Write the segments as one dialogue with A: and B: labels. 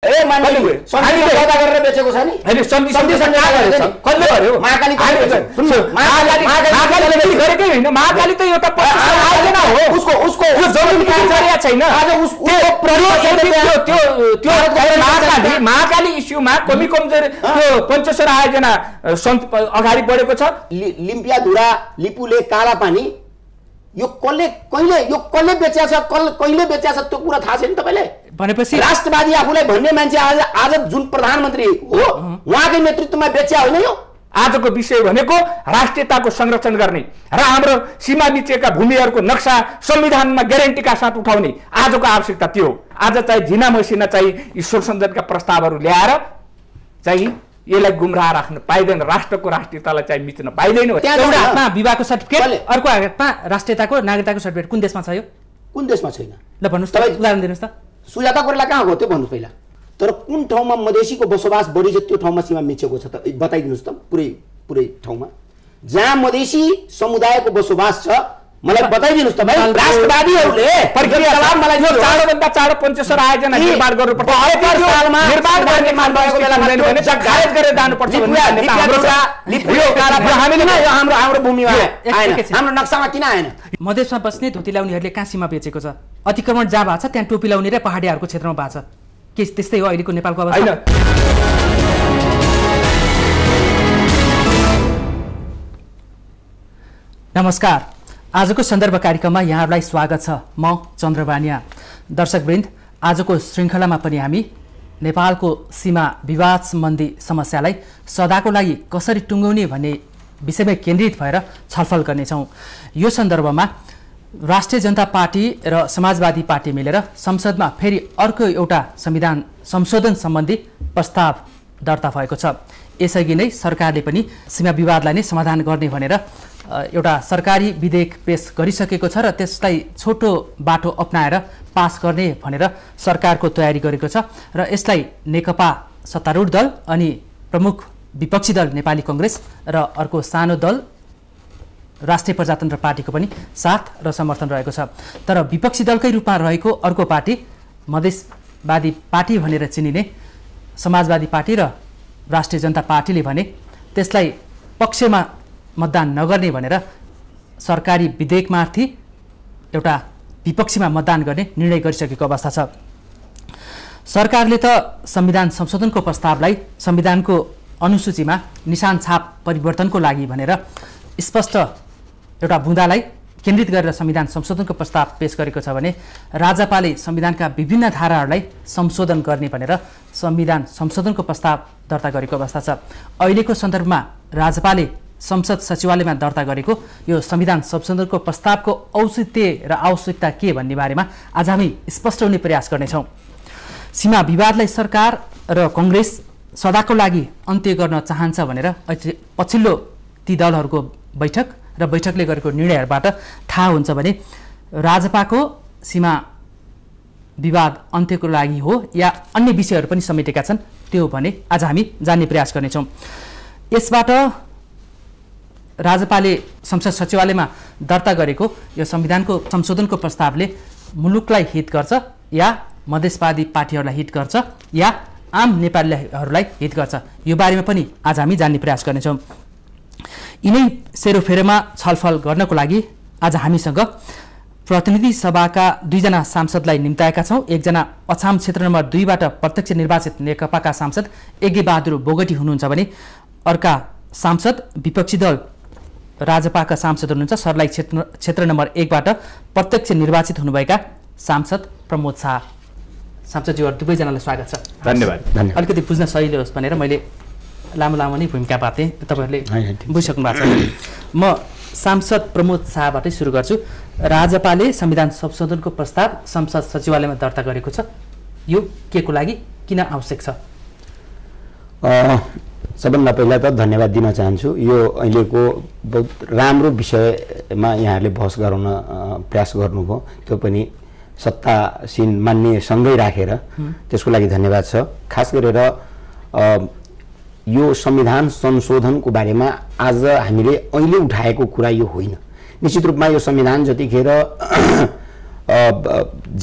A: ए मान्छे संविधान सौदा गरेर बेचेको छ नि हैन संविधान कसले गर्यो महाकाली
B: गरेकै हैन महाकाली त एउटा आयोजना हो उसको जमिन किन छैन आज त्यो महाकाली इस्युमा कमी कमजोर त्यो पञ्चेश्वर आयोजना अगाडि बढेको छ
A: लिम्पिया धुरा लिपुले काला पानी यो कहिले बेच्या छ कहिले बेच्या छ त्यो कुरा थाहा छैन तपाईले
B: भनेपछि
A: राष्ट्रवादी आफूलाई भन्ने मान्छे आज जुन प्रधानमन्त्री हो उहाँकै नेतृत्वमा बेच्या होइन यो
B: आजको विषय भनेको राष्ट्रियताको संरक्षण गर्ने र हाम्रो सीमा मिचेका भूमिहरूको नक्सा संविधानमा ग्यारेन्टीका साथ उठाउने आजको आवश्यकता त्यो हो आज चाहिँ झिना मसिना चाहिँ ईश्वर सञ्जनका प्रस्तावहरू ल्याएर चाहिँ यसलाई गुमराह राख्न पाइदैन राष्ट्रको राष्ट्रियतालाई चाहिँ मिच्न पाइदैन
C: एउटा हातमा विवाहको सर्टिफिकेट अर्को हातमा राष्ट्रियताको नागरिकताको सर्टिफिकेट कुन देशमा छ यो
A: कुन देशमा छैन
C: ल भन्नुस् त उदाहरण दिनुस् त
A: सुजाता कोइराला कहाँ हो त्यो भन्नु पहिला तर कुन ठाउँमा मधेसीको बसोबास बढी छ त्यो ठाउँमा सीमा मिचेको छ त बताइदिनुस् त पुरै ठाउँमा जहाँ मधेसी समुदायको बसोबास छ मलाई बताइदिनुस् त भाइ राष्ट्रवादीहरूले
B: प्रक्रिया मलाई यो चाँडोभन्दा चाँडो पञ्चेश्वर आयोजना निर्माण गर्नुपर्छ निर्माण गर्ने भएको बेलामा खारेज गरेर जानुपर्छ
A: हाम्रो भूमिमा आएन हाम्रो नक्सामा किन आएन
C: मधेसमा बस्ने धोती लाउनेहरूले कहाँ सीमा बेचेको छ अतिक्रमण जहाँ भएको छ त्यहाँ टोपी लाउने र पहाडियाहरूको क्षेत्रमा भएको छ के त्यस्तै हो अहिलेको नेपालको अवस्था नमस्कार आजको सन्दर्भ कार्यक्रममा यहाँहरूलाई स्वागत छ म चन्द्रबानिया दर्शकवृन्द आजको श्रृङ्खलामा पनि हामी नेपालको सीमा विवाद सम्बन्धी समस्यालाई सदाको लागि कसरी टुङ्गाउने भन्ने विषयमा केन्द्रित भएर छलफल गर्नेछौँ यो सन्दर्भमा राष्ट्रिय जनता पार्टी र समाजवादी पार्टी मिलेर संसदमा फेरि अर्को एउटा संविधान संशोधन सम्बन्धी प्रस्ताव दर्ता भएको छ यसअघि नै सरकारले पनि सीमा विवादलाई नै समाधान गर्ने भनेर एउटा सरकारी विधेयक पेश गरिसकेको छ र त्यसलाई छोटो बाटो अपनाएर पास गर्ने भनेर सरकारको तयारी गरेको छ र यसलाई नेकपा सत्तारूढ दल अनि प्रमुख विपक्षी दल नेपाली कांग्रेस र अर्को सानो दल राष्ट्रिय प्रजातन्त्र पार्टीको पनि साथ र समर्थन रहेको छ तर विपक्षी दलकै रूपमा रहेको अर्को पार्टी मधेसवादी पार्टी भनेर चिनिने समाजवादी पार्टी र राष्ट्रिय जनता पार्टीले भने त्यसलाई पक्षमा मतदान नगर्ने भनेर सरकारी विधेयकमाथि एउटा विपक्षीमा मतदान गर्ने निर्णय गरिसकेको अवस्था छ सरकारले त संविधान संशोधनको प्रस्तावलाई संविधानको अनुसूचीमा निशान छाप परिवर्तनको लागि भनेर स्पष्ट एउटा बुँदालाई केन्द्रित गरेर संविधान संशोधनको प्रस्ताव पेश गरेको छ भने राजापाले संविधानका विभिन्न धाराहरूलाई संशोधन गर्ने भनेर संविधान संशोधनको प्रस्ताव दर्ता गरेको अवस्था छ अहिलेको सन्दर्भमा राजापाले संसद सचिवालयमा दर्ता गरेको यो संविधान संशोधनको प्रस्तावको औचित्य र आवश्यकता के भन्ने बारेमा आज हामी स्पष्ट हुने प्रयास गर्नेछौँ सीमा विवादलाई सरकार र कांग्रेस सदाको लागि अन्त्य गर्न चाहन्छ भनेर पछिल्लो ती दलहरूको बैठक र बैठकले गरेको निर्णयहरूबाट थाहा हुन्छ भने राजपाको सीमा विवाद अन्त्यको लागि हो या अन्य विषयहरू पनि समेटेका छन् त्यो भने आज हामी जान्ने प्रयास गर्नेछौँ यसबाट राजपाले संसद सचिवालयमा दर्ता गरेको यो संविधानको संशोधनको प्रस्तावले मुलुकलाई हित गर्छ या मधेसवादी पार्टीहरूलाई हित गर्छ या आम नेपालीहरूलाई हित गर्छ यो बारेमा पनि आज हामी जान्ने प्रयास गर्नेछौँ यिनै सेरोफेरोमा छलफल गर्नको लागि आज हामीसँग प्रतिनिधि सभाका दुईजना सांसदलाई निम्ताएका छौँ एकजना अछाम क्षेत्र नम्बर 2 बाट प्रत्यक्ष निर्वाचित नेकपाका सांसद यज्ञ बहादुर बोगटी हुनुहुन्छ भने अर्का सांसद विपक्षी दल राजपाका सांसद हुनुहुन्छ सर्लाही क्षेत्र नम्बर 1 बाट प्रत्यक्ष निर्वाचित हुनुभएका सांसद प्रमोद शाह सांसदज्यूहरू दुवैजनालाई स्वागत छ
B: धन्यवाद
C: अलिकति बुझ्न सजिलो होस् भनेर मैले लामो नै भूमिका पातेँ तपाईहरुले बुझिसक्नु भएको छ म सांसद प्रमोद शाहबाटै सुरु गर्छु राजपाले संविधान संशोधनको प्रस्ताव संसद सचिवालयमा दर्ता गरेको छ यो के को लागि किन आवश्यक छ
A: सबभन्दा पहिला त धन्यवाद दिन चाहन्छु यो अहिलेको बहुत राम्रो विषयमा यहाँहरूले बहस गराउन प्रयास गर्नुभयो त्यो पनि सत्तासीन मान्ने सँगै राखेर त्यसको लागि धन्यवाद छ खास गरेर यो संविधान संशोधनको बारेमा आज हामीले अहिले उठाएको कुरा यो होइन निश्चित रूपमा यो संविधान जतिखेर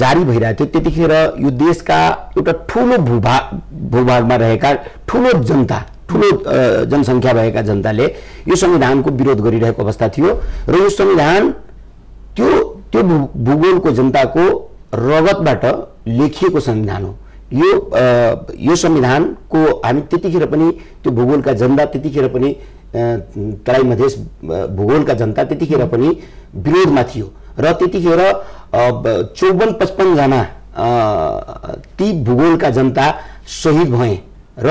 A: जारी भइरहेको थियो त्यतिखेर यो देशका एउटा ठुलो भूभागमा रहेका ठुलो जनसङ्ख्या भएका जनताले यो संविधानको विरोध गरिरहेको अवस्था थियो र यो संविधान त्यो भूगोलको जनताको रगतबाट लेखिएको संविधान हो। यो संविधानको हामी त्यतिखेर पनि त्यो भूगोलका जनता त्यतिखेर पनि तराई मधेस भूगोलका जनता त्यतिखेर पनि विरोधमा थियो र त्यतिखेर 54-55 जना ती भूगोलका जनता शहीद भए र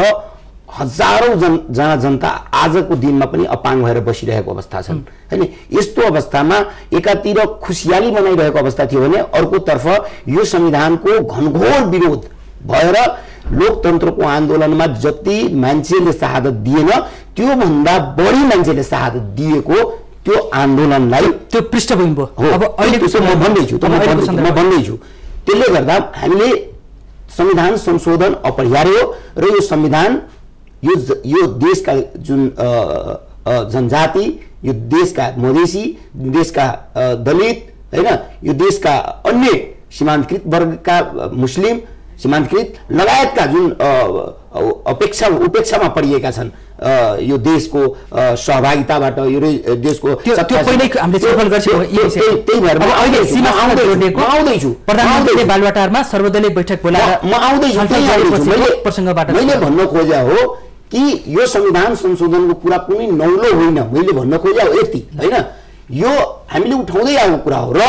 A: हजारौं जना जनता आजको दिनमा पनि अपाङ्ग भएर बसिरहेको अवस्था छन् हैन। यस्तो अवस्थामा एकातिर खुसियाली मनाइरहेको अवस्था थियो भने अर्कोतर्फ यो संविधानको घनघोर विरोध भएर लोकतन्त्रको आन्दोलनमा जति मान्छेले शहादत दिएन त्यो भन्दा बढी मान्छेले शहादत दिएको त्यो आन्दोलनलाई
C: त्यो पृष्ठभूमि हो।
A: अब अहिलेको म भन्दैछु त्यसले गर्दा हामीले संविधान संशोधन अपरिहार्य हो र यो संविधान यो देशका जुन जनजाति यो देशका मधेसी देशका दलित हैन यो देशका अन्य सीमान्तकृत वर्गका मुस्लिम सीमान्तकृत लगायतका जुन उपेक्षामा परिएका छन् यो देशको सहभागिताबाट यो देशको
C: प्रधानमन्त्रीले बालुवाटारमा सर्वदलीय बैठक बोलाएर
A: म आउँदैछु मैले भन्न खोजे हो कि यो संविधान संशोधनको कुरा कुनै नौलो होइन। मैले भन्न खोजे हो यति हैन, यो हामीले उठाउँदै आएको कुरा हो र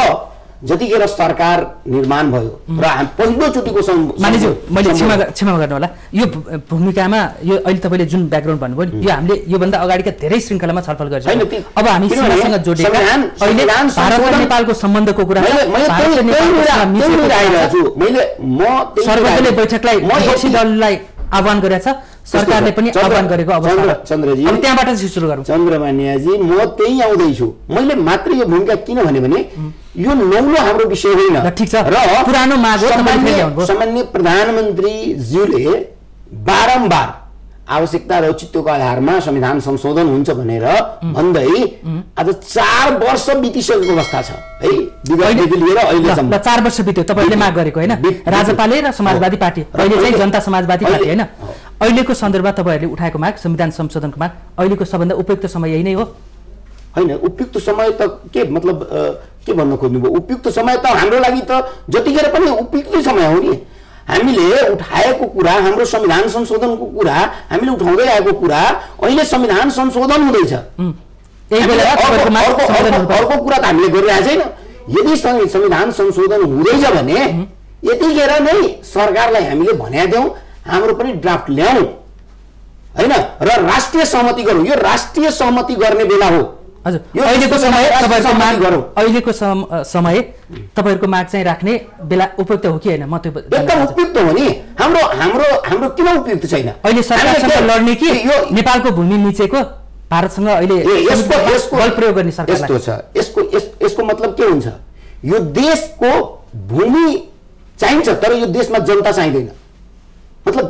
A: जतिखेर सरकार निर्माण भयो र पहिलोचोटिको
C: मानिज्यू मैले क्षमा गर्नु होला यो भूमिकामा यो अहिले तपाईले जुन ब्याकग्राउन्ड भन्नुभयो नि यो हामीले योभन्दा अगाडिका धेरै श्रृङ्खलामा छलफल गरिसक्यौँ। अब हामी सीमासँग जोडेका अहिले भारत र नेपालको सम्बन्धको कुरा सर्वदलीय बैठकलाई विपक्षी दललाई आह्वान गरेको छ, सरकारले पनि आह्वान गरेको अवस्था।
A: चन्द्रजी
C: अब त्यहाँबाट सुरु गरौँ।
A: चन्द्रमान्याजी म त्यही आउँदैछु। मैले मात्र यो भूमिका किन भने यो नौलो हाम्रो विषय होइन
C: ठीक छ र पुरानो माग हो।
A: सामान्य प्रधानमन्त्रीज्यूले बारम्बार आवश्यकता र औचित्यको आधारमा संविधान संशोधन हुन्छ भनेर भन्दै आज 4 वर्ष बितिसकेको अवस्था छ है। विगतदेखि लिएर अहिलेसम्म
C: 4 वर्ष बित्यो तपाईले माग गरेको हैन, राजपाले र समाजवादी पार्टी, अहिले चाहिँ जनता समाजवादी पार्टी हैन। अहिलेको सन्दर्भमा तपाईहरुले उठाएको माग संविधान संशोधनको माग अहिलेको सबभन्दा उपयुक्त समय यही नै हो
A: हैन? उपयुक्त समय त के मतलब के भन्न खोज्नुभयो? उपयुक्त समय त हाम्रो लागि त जतिखेर पनि उपयुक्त समय हो नि। हामीले उठाएको कुरा हाम्रो संविधान संशोधनको कुरा हामीले उठाउँदै आएको कुरा अहिले संविधान संशोधन हुँदैछ। अर्को कुरा त हामीले गरिरहेको छैन। यदि संविधान संशोधन हुँदैछ भने यतिखेर नै सरकारलाई हामीले भने दिउँ हाम्रो पनि ड्राफ्ट ल्याउँ हैन र राष्ट्रिय सहमति गरौँ। यो राष्ट्रिय सहमति गर्ने बेला हो।
C: हजुर अहिलेको समय तपाईहरुको माग गरौँ। अहिलेको समय तपाईहरुको माग चाहिँ राख्ने बेला उपयुक्त हो कि हैन? म त्यो
A: एकदम उपयुक्त हो नि। हाम्रो किन उपयुक्त छैन?
C: अहिले सरकारसँग लड्ने कि नेपालको भूमि निचेको भारतसँग अहिले यसको बल प्रयोग गर्ने सरकारलाई
A: यस्तो छ। यसको मतलब के हुन्छ? यो देशको भूमि चाहिन्छ तर यो देशमा जनता चाहिँदैन। मतलब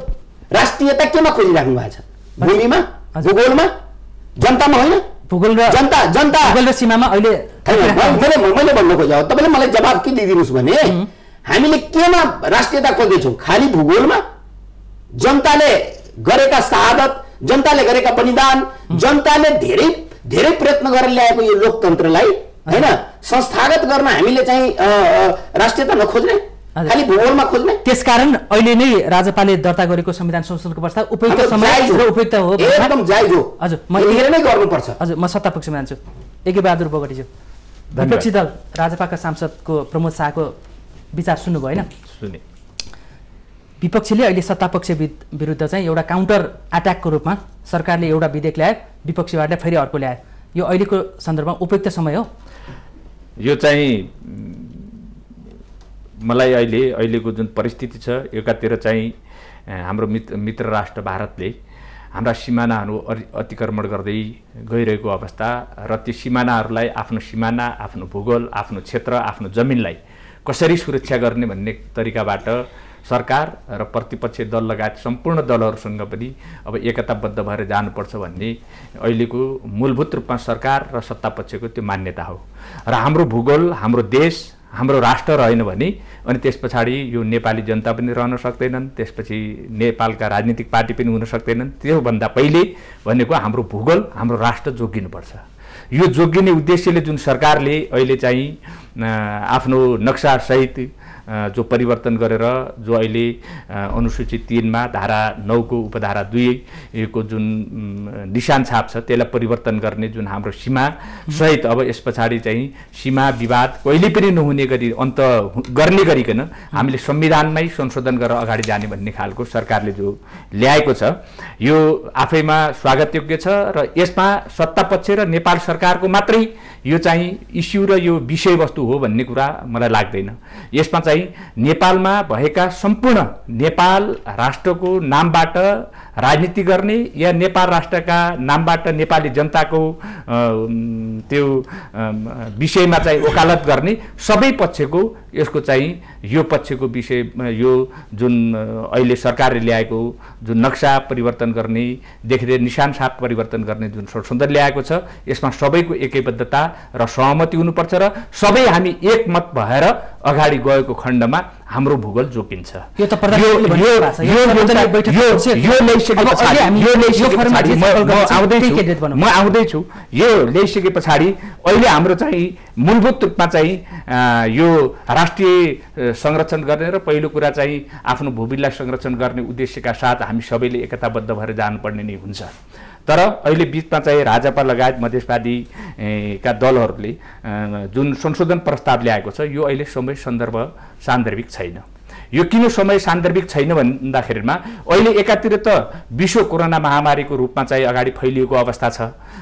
A: राष्ट्रियता केमा खोजिराख्नु भएको छ? भूमिमा, भूगोलमा, जनतामा होइन?
C: भूगोल र
A: जनता
C: भूगोल र सीमामा अहिले
A: मैले भन्न खोजेँ तपाईले मलाई जवाफ के दिदिनुस् भने हामीले केमा राष्ट्रियता खोज्दैछौँ? खाली भूगोलमा? जनताले गरेका शहादत, जनताले गरेका बलिदान, जनताले धेरै धेरै प्रयत्न गरेर ल्याएको यो लोकतन्त्रलाई हैन संस्थागत गर्न हामीले चाहिँ राष्ट्रियता नखोज्ने, खाली भूगोलमा खोज्ने।
C: त्यसकारण अहिले नै राजपालले दर्ता गरेको संविधान संशोधनको प्रस्ताव उपयुक्त समय र उपयुक्त हो,
A: एकदम जायज हो।
C: हजुर म
A: यतिखेर नै गर्नुपर्छ।
C: हजुर म सत्ता पक्षमा जान्छु। एके बहादुर बोगटीज्यू, विपक्षी दल राजपाका सांसदको प्रमोद शाहको विचार सुन्नुभयो हैन?
B: सुने।
C: विपक्षीले अहिले सत्ता पक्ष विरुद्ध चाहिँ एउटा काउन्टर अट्याकको रूपमा सरकारले एउटा विधेयक ल्यायो, विपक्षीबाट फेरि अर्को ल्यायो। यो अहिलेको सन्दर्भमा उपयुक्त समय हो?
B: यो चाहिँ मलाई अहिलेको जुन परिस्थिति छ एकातिर चाहिँ हाम्रो मित्र राष्ट्र भारतले हाम्रा सिमानाहरू अतिक्रमण गर्दै गइरहेको अवस्था र ती सिमानाहरूलाई आफ्नो सिमाना, आफ्नो भूगोल, आफ्नो क्षेत्र, आफ्नो जमिनलाई कसरी सुरक्षा गर्ने भन्ने तरिकाबाट सरकार र प्रतिपक्षी दल लगायत सम्पूर्ण दलहरूसँग पनि अब एकताबद्ध भएर जानुपर्छ भन्ने अहिलेको मूलभूत रूपमा सरकार र सत्तापक्षको त्यो मान्यता हो। र हाम्रो भूगोल, हाम्रो देश, हाम्रो राष्ट्र रहेन भने अनि त्यस पछाडि यो नेपाली जनता पनि रहन सक्दैनन्, त्यसपछि नेपालका राजनीतिक पार्टी पनि हुन सक्दैनन्। त्योभन्दा पहिले भनेको हाम्रो भूगोल, हाम्रो राष्ट्र जोगिनुपर्छ। यो जोगिने उद्देश्यले जुन सरकारले अहिले चाहिँ आफ्नो नक्सासहित जो परिवर्तन गरेर जो अहिले अनुसूची 3 मा धारा 9 को उपधारा 2 को जुन निशान छाप छ त्यसलाई परिवर्तन गर्ने जुन हाम्रो सीमा सहित अब यस पछाडि चाहिँ सीमा विवाद कहिले पनि नहुने गरी अन्त गर्ने गरिकन हामीले संविधानमै संशोधन गरेर अगाडि जाने भन्ने खालको सरकारले जो ल्याएको छ यो आफैमा स्वागतयोग्य छ र यसमा सत्ता पक्ष र नेपाल सरकारको मात्रै यो चाहिँ इस्यु र यो विषयवस्तु हो भन्ने कुरा मलाई लाग्दैन। यसमा चाहिँ नेपालमा भएका सम्पूर्ण नेपाल राष्ट्रको नामबाट राजनीति गर्ने या नेपाल राष्ट्रका नामबाट नेपाली जनताको त्यो विषयमा चाहिँ वकालत गर्ने सबै पक्षको यसको चाहिँ यो पक्षको विषय यो जुन अहिले सरकारले ल्याएको जुन नक्सा परिवर्तन गर्ने देखिदै निशान छाप परिवर्तन गर्ने जुन संशोधन ल्याएको छ यसमा सबैको एकैबद्धता र सहमति हुनुपर्छ र सबै हामी एकमत भएर अगाडि गएको खण्डमा हाम्रो भूगोल जोकिन्छ। यो त म आउँदैछु। यो ल्याइसके पछाडि अहिले हाम्रो चाहिँ मूलभूत रूपमा चाहिँ यो राष्ट्रिय संरक्षण गर्ने र पहिलो कुरा चाहिँ आफ्नो भूविलाई संरक्षण गर्ने उद्देश्यका साथ हामी सबैले एकताबद्ध भएर जानुपर्ने नै हुन्छ। तर अहिले बिचमा चाहिँ राजपा लगायत मधेसवादी का दलहरूले जुन संशोधन प्रस्ताव ल्याएको छ यो अहिले समय सन्दर्भ सान्दर्भिक छैन। यो किन समय सान्दर्भिक छैन भन्दाखेरिमा अहिले एकातिर त विश्व कोरोना महामारीको रूपमा चाहिँ अगाडि फैलिएको अवस्था छ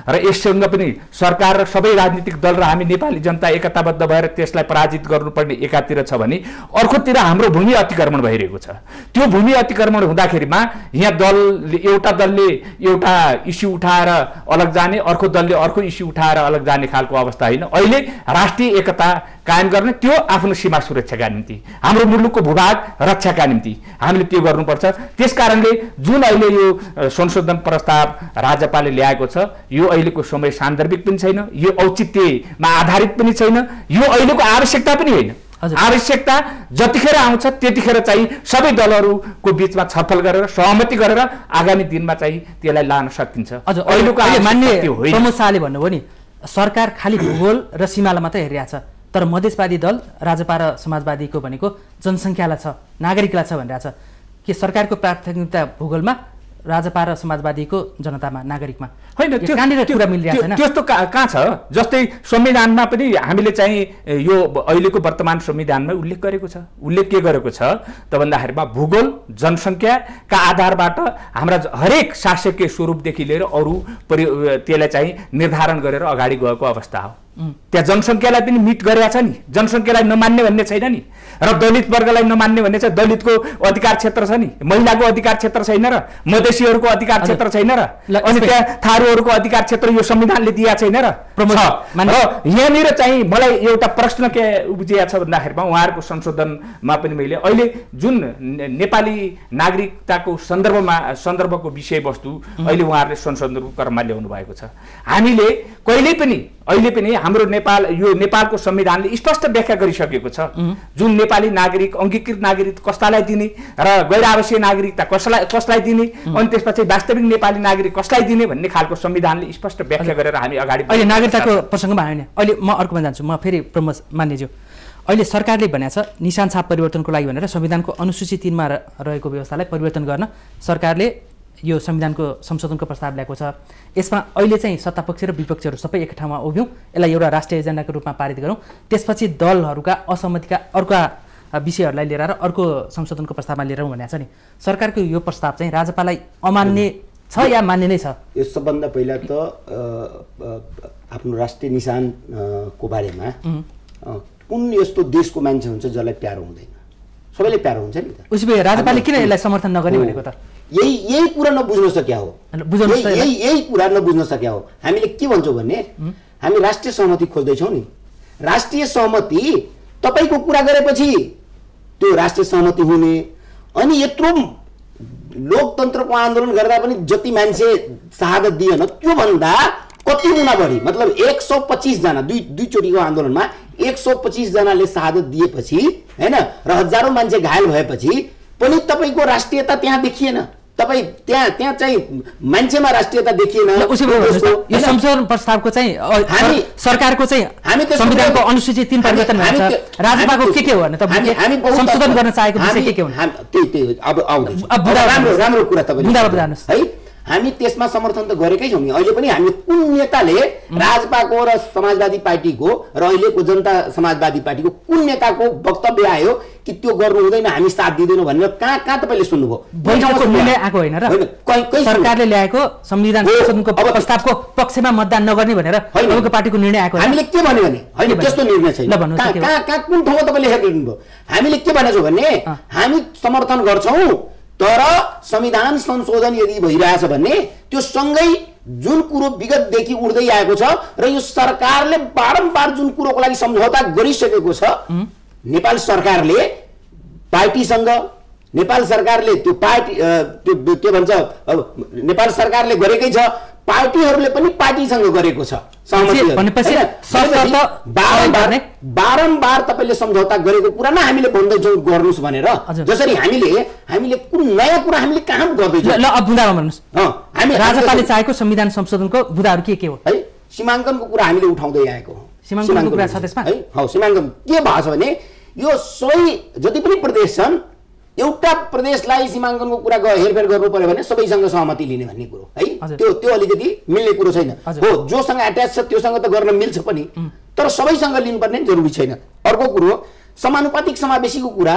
B: र यससँग पनि सरकार र सबै राजनीतिक दल र हामी नेपाली जनता एकताबद्ध भएर त्यसलाई पराजित गर्नुपर्ने एकातिर छ भने अर्कोतिर हाम्रो भूमि अतिक्रमण भइरहेको छ। त्यो भूमि अतिक्रमण हुँदाखेरिमा यहाँ एउटा दलले एउटा इस्यु उठाएर अलग जाने, अर्को दलले अर्को इस्यु उठाएर अलग जाने खालको अवस्था होइन। अहिले राष्ट्रिय एकता कायम गर्ने त्यो आफ्नो सीमा सुरक्षाका निम्ति हाम्रो मुलुकको भूभाग रक्षाका निम्ति हामीले त्यो गर्नुपर्छ। त्यसकारणले जुन अहिले यो संशोधन प्रस्ताव राजपाले ल्याएको छ यो अहिलेको समय सान्दर्भिक पनि छैन, यो औचित्यमा आधारित पनि छैन, यो अहिलेको आवश्यकता पनि होइन। आवश्यकता जतिखेर आउँछ त्यतिखेर चाहिँ सबै दलहरूको बिचमा छलफल गरेर सहमति गरेर आगामी दिनमा चाहिँ त्यसलाई लान सकिन्छ।
C: अहिलेको मान्य प्रमोद शाहले भन्नुभयो नि सरकार खालि भूगोल र सीमालाई मात्रै हेरिरहेको छ, तर मधेसवादी दल राजपा र समाजवादीको भनेको जनसङ्ख्यालाई छ, नागरिकलाई छ भनिरहेछ। के सरकारको प्राथमिकता भूगोलमा, राजपा र समाजवादीको जनतामा, नागरिकमा होइन? त्यस्तो कहाँ छ? जस्तै संविधानमा पनि हामीले चाहिँ यो अहिलेको वर्तमान संविधानमा उल्लेख गरेको छ। उल्लेख के गरेको छ त भन्दाखेरिमा भूगोल जनसङ्ख्याका आधारबाट हाम्रा हरेक शासकीय स्वरूपदेखि लिएर अरू त्यसलाई चाहिँ निर्धारण गरेर अगाडि गएको अवस्था हो। त्यहाँ जनसङ्ख्यालाई पनि मिट गरेका छ नि, जनसङ्ख्यालाई नमान्ने भन्ने छैन नि, र दलित वर्गलाई नमान्ने भन्ने छ। दलितको अधिकार क्षेत्र छ नि, महिलाको अधिकार क्षेत्र छैन र, मधेसीहरूको अधिकार क्षेत्र छैन र, अनि त्यहाँ थारूहरूको अधिकार क्षेत्र यो संविधानले दिएको छैन र। यहाँनिर चाहिँ मलाई एउटा प्रश्न के उब्जिया छ भन्दाखेरिमा उहाँहरूको संशोधनमा पनि मैले अहिले जुन नेपाली नागरिकताको सन्दर्भको विषयवस्तु अहिले उहाँहरूले संशोधनको क्रममा ल्याउनु भएको छ। हामीले कहिल्यै पनि अहिले पनि हाम्रो नेपालको संविधानले स्पष्ट व्याख्या गरिसकेको छ जुन नेपाली नागरिक अंगीकृत नागरिक कसलाई दिने र गैर आवश्यक नागरिकता कसलाई दिने अनि त्यसपछि वास्तविक नेपाली नागरिक कसलाई दिने भन्ने खालको संविधानले स्पष्ट व्याख्या गरेर हामी अगाडि अहिले नागरिकताको प्रसङ्गमा आएन। अहिले म अर्कोमा जान्छु। म फेरि प्रमोद मान्यज्यू, अहिले सरकारले भनेको छ निशान छाप परिवर्तनको लागि भनेर संविधानको अनुसूची 3 मा रहेको व्यवस्थालाई परिवर्तन गर्न सरकारले यो संविधानको संशोधनको प्रस्ताव ल्याएको छ। यसमा अहिले चाहिँ सत्तापक्ष र विपक्षहरू सबै एक ठाउँमा उभ्यौँ, यसलाई एउटा राष्ट्रिय एजेन्डाको रूपमा पारित गरौँ, त्यसपछि दलहरूका असहमतिका अर्का विषयहरूलाई लिएर र अर्को संशोधनको प्रस्तावमा लिएर भनेको छ नि। सरकारको यो प्रस्ताव चाहिँ राजपालाई अमान्य छ या मान्य नै छ?
A: यो सबभन्दा पहिला त आफ्नो राष्ट्रिय निशानको बारेमा कुन यस्तो देशको मान्छे हुन्छ जसलाई प्यारो हुँदैन? सबैले प्यारो हुन्छ नि त। उसो भए
C: राजपाले किन यसलाई समर्थन नगर्ने भनेको त?
A: यही कुरा नबुझ्न सक्या हो, यही कुरा नबुझ्न सक्या हो। हामीले के भन्छौँ भने हामी राष्ट्रिय सहमति खोज्दैछौँ नि। राष्ट्रिय सहमति तपाईँको कुरा गरेपछि त्यो राष्ट्रिय सहमति हुने, अनि यत्रो लोकतन्त्रको आन्दोलन गर्दा पनि जति मान्छे शहादत दिएन त्योभन्दा कति गुणा बढी, मतलब 125 जना दुईचोटिको आन्दोलनमा 125 जनाले शहादत दिएपछि हैन र हजारौं मान्छे घायल भएपछि पनि तपाईको राष्ट्रियता त्यहाँ देखिएन। तपाई त्यहाँ चाहिँ मान्छेमा राष्ट्रियता देखिएन।
C: यो संशोधन प्रस्तावको चाहिँ सरकारको चाहिँ संविधानको अनुसूची 3 परिवर्तन हुन्छ। राजपाको के हो भने तपाईले संशोधन गर्न चाहेको विषय के हुन्?
A: त्यही अब आउँदैछ। राम्रो कुरा तपाईले है हामी त्यसमा समर्थन त गरेकै छौँ नि। अहिले पनि हामी कुन नेताले राजपाको र समाजवादी पार्टीको र अहिलेको जनता समाजवादी पार्टीको कुन नेताको वक्तव्य आयो कि त्यो गर्नु हुँदैन हामी साथ दिदैनौँ भनेर कहाँ तपाईले सुन्नुभयो?
C: बैठकको निर्णय आएको होइन र सरकारले ल्याएको संविधान संशोधनको प्रस्तावको पक्षमा मतदान नगर्ने भनेर तपाईँको पार्टीको निर्णय आएको
A: हामीले के भन्यो भने होइन त्यस्तो निर्णय छैन। कहाँ कुन ठाउँमा तपाईले हेर्नुभयो? हामीले के भनेछौँ भने हामी समर्थन गर्छौँ तर संविधान संशोधन यदि भइरहेछ भने त्यो सँगै जुन कुरो विगतदेखि उड्दै आएको छ र यो सरकारले बारम्बार जुन कुरोको लागि सम्झौता गरिसकेको छ नेपाल सरकारले पार्टीसँग नेपाल सरकारले त्यो पार्टी त्यो के भन्छ नेपाल सरकारले गरेकै छ पार्टीहरूले पनि पार्टीसँग गरेको छ
C: भनेपछि
A: बारम्बार तपाईले सम्झौता गरेको कुरा न हामीले भन्दैछौँ गर्नुस् भनेर। जसरी हामीले कुन नयाँ कुरा हामीले कहाँ गर्दैछौँ?
C: ल अब बुदामा भन्नुस् हामी राजपाले चाहेको संविधान संशोधनको बुदाहरू के हो
A: है? सीमाङ्कनको कुरा हामीले उठाउँदै आएको हो।
C: सीमाङ्कनको कुरा छ त्यसमा
A: है? हो सीमाङ्कन के भएको छ भने यो सबै जति पनि प्रदेश छन् एउटा प्रदेशलाई सीमाङ्कनको कुरा हेरफेर गर्नु पर्यो भने सबैसँग सहमति लिने भन्ने कुरो है त्यो अलिकति मिल्ने कुरो छैन। हो जोसँग एट्याच छ त्योसँग त गर्न मिल्छ पनि तर सबैसँग लिनुपर्ने जरुरी छैन। अर्को कुरो समानुपातिक समावेशीको कुरा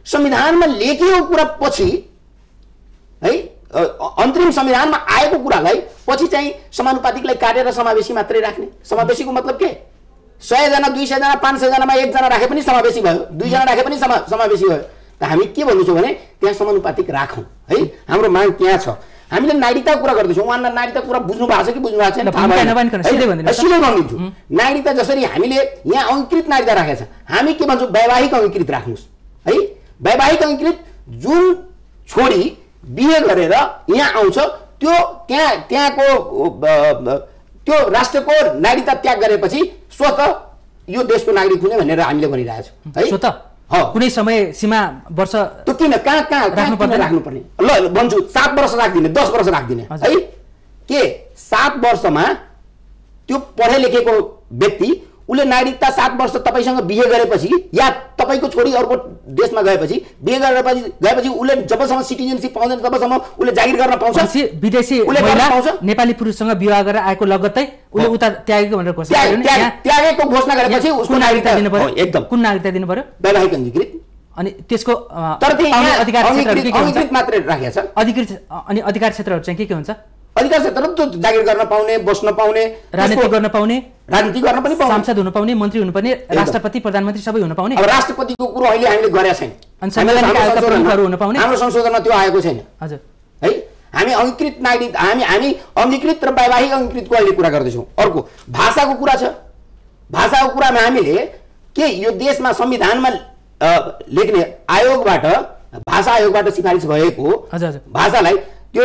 A: संविधानमा लेखिएको कुरा पछि है अन्तरिम संविधानमा आएको कुरालाई पछि चाहिँ समानुपातिकलाई काटेर समावेशी मात्रै राख्ने। समावेशीको मतलब के? 100 जना 200 जना 500 जनामा 1 जना राखे पनि समावेशी भयो, 2 जना राखे पनि समावेशी भयो। त हामी के भन्दैछौँ भने त्यहाँ समानुपातिक राखौँ है। हाम्रो माग त्यहाँ छ। हामीले नागरिकताको कुरा गर्दैछौँ। उहाँलाई नागरिकताको कुरा बुझ्नु भएको छ कि बुझ्नु भएको छैन सिधै भनिदिन्छु। नागरिकता जसरी हामीले यहाँ अंगीकृत नागरिकता राखेको छ हामी के भन्छौँ वैवाहिक अंगीकृत राख्नुहोस् है। वैवाहिक अंगीकृत जुन छोरी बिहे गरेर यहाँ आउँछ त्यो त्यहाँको त्यो राष्ट्रको नागरिकता त्याग गरेपछि स्वत यो देशको नागरिक हुने भनेर हामीले भनिरहेछौँ है।
C: कुनै समय सीमा वर्ष
A: त्यो किन कहाँ राख्नुपर्ने? ल भन्छु 7 वर्ष राखिदिने 10 वर्ष राखिदिने है। के 7 वर्षमा त्यो पढे लेखेको व्यक्ति उसले नागरिकता 7 वर्ष तपाईसँग बिहे गरेपछि या तपाईको छोरी अर्को देशमा गएपछि बिहे गएपछि उसले जबसम्म सिटिजनशिप पाउँदैन तबसम्म उसले जागिर गर्न पाउँछ।
C: विदेशी महिला नेपाली पुरुषसँग विवाह गरेर आएको लगत्तै उसले उता त्यागेको भनेर घोषणा गर्यो नि।
A: त्यागेको घोषणा गरेपछि उसको
C: नागरिकता दिनु पर्यो।
A: एकदम
C: कुन नागरिकता दिनु पर्यो?
A: वैवाहिक अंगीकृत।
C: अनि त्यसको
A: तर
C: अधिकार क्षेत्रहरू के हुन्छ?
A: मात्रै राखेको छ।
C: अधिकृत अनि अधिकार क्षेत्रहरू चाहिँ के हुन्छ?
A: अधिकार क्षेत्र त जागिर गर्न पाउने, बस्न पाउने,
C: राजनीति गर्न पाउने,
A: राजनीति गर्न पनि पाउने,
C: सांसद हुन पाउने, मन्त्री हुन पाउने, राष्ट्रपति प्रधानमन्त्री सबै हुन पाउने।
A: अब राष्ट्रपतिको कुरो अहिले हामीले गरेका छैन।
C: अनि संवैधानिक आयोगका प्रमुखहरू हुन पाउने।
A: हाम्रो संशोधनमा त्यो आएको छैन।
C: हजुर
A: है हामी अंगीकृत नागरिक हामी अंगीकृत र वैवाहिक अंगीकृतको अहिले कुरा गर्दैछौँ। अर्को भाषाको कुरा छ। भाषाको कुरामा हामीले के यो देशमा संविधानमा लेख्ने आयोगबाट भाषा आयोगबाट सिफारिस भएको भाषालाई त्यो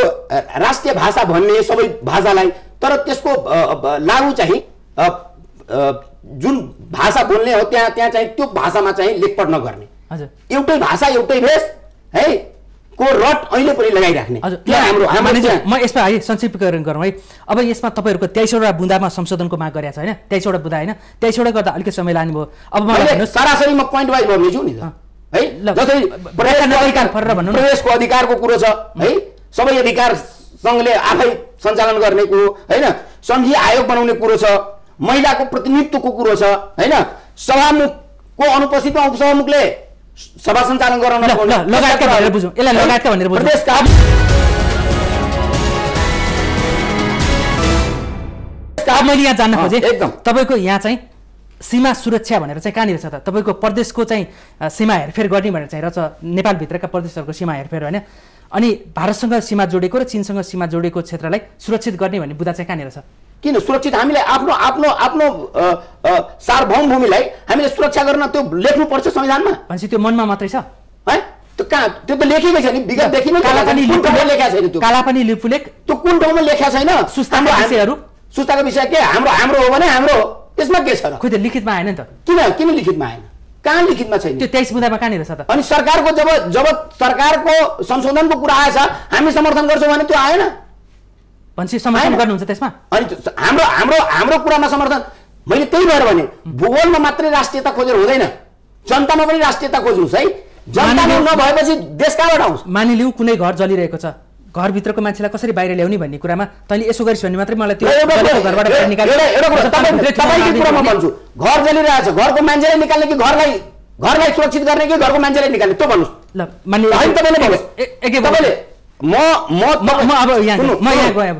A: राष्ट्रिय भाषा भन्ने सबै भाषालाई तर त्यसको लागू चाहिँ जुन भाषा बोल्ने हो त्यहाँ चाहिँ त्यो भाषामा चाहिँ लेखपढ नगर्ने। एउटै भाषा एउटै भेष है को रट अहिले पनि लगाइराख्ने।
C: म यसमा है संक्षिप्तीकरण गरौँ है। अब यसमा तपाईँहरूको 23वटा बुँदामा संशोधनको माग गरेको छ होइन? 23वटा बुँदा होइन 23वटा गर्दा अलिकति समय लाने भयो। अब मलाई
A: सरासरी म पोइन्ट वाइज भन्दैछु नि है। जस्तै प्रदेशको अधिकारको कुरो छ है। सबै अधिकार संघले आफै सञ्चालन गर्ने कुरो हैन। संघीय आयोग बनाउने कुरो छ, महिलाको प्रतिनिधित्वको कुरो छ हैन। सभामुखको अनुपस्थितिमा उपसभामुखले सभा सञ्चालन गर्न नपाउने
C: लगायतका भनेर बुझौँ। यसलाई लगायतका भनेर बुझौँ। अब मैले यहाँ जान्न खोजेँ तपाईँको यहाँ चाहिँ सीमा सुरक्षा भनेर चाहिँ कहाँनिर छ त? तपाईँको प्रदेशको चाहिँ सीमा हेरफेर गर्ने भनेर चाहिँ रहेछ नेपालभित्रका प्रदेशहरूको सीमा हेरफेर होइन। अनि भारतसँग सीमा जोडेको र चीनसँग सीमा जोडेको क्षेत्रलाई सुरक्षित गर्ने भन्ने बुदा चाहिँ कहाँनिर छ?
A: किन सुरक्षित? हामीले आफ्नो आफ्नो आफ्नो सार्वभौम भूमिलाई हामीले सुरक्षा गर्न त्यो लेख्नुपर्छ संविधानमा।
C: भनेपछि त्यो मनमा मात्रै छ
A: है? त्यो कहाँ? त्यो त लेखेकै छैन। विगतदेखि नै लेखेको छैन। त्यो
C: कालापानी लिपुलेख
A: त्यो कुन ठाउँमा लेखेको छैन?
C: सुस्ताका विषयहरू
A: सुस्ताको विषय के हाम्रो हो भने हाम्रो यसमा के छ र?
C: खोइ त लिखितमा आएन नि त।
A: किन लिखितमा आएन? कहाँ लिखितमा छैन?
C: त्यो 23 बुँदामा कहाँनिर छ त?
A: अनि सरकारको जब सरकारको संशोधनको कुरा आएछ हामी समर्थन गर्छौँ भने त्यो आएन
C: भनेपछि समर्थन गर्नुहुन्छ त्यसमा?
A: अनि हाम्रो कुरामा समर्थन मैले त्यही भएर भने भूगोलमा मात्रै राष्ट्रियता खोजेर हुँदैन, जनतामा पनि राष्ट्रियता खोज्नुहोस् है। जनतामा नभएपछि देश कहाँबाट आउँछ?
C: मानिलिउँ कुनै घर जलिरहेको छ, घरभित्रको मान्छेलाई कसरी बाहिर ल्याउने भन्ने कुरामा तैँले यसो गरिस् भने मात्रै मलाई त्यो घरबाट बाहिर निकाल्नु।
A: तपाईँको कुरामा भन्छु, घर जलिरहेछ, घरको मान्छेलाई निकाल्ने कि घरलाई सुरक्षित गर्ने कि घरको मान्छेलाई निकाल्ने त्यो भन्नुहोस्।
C: ल मान्ने तपाईँले म अब यहाँ गएँ अब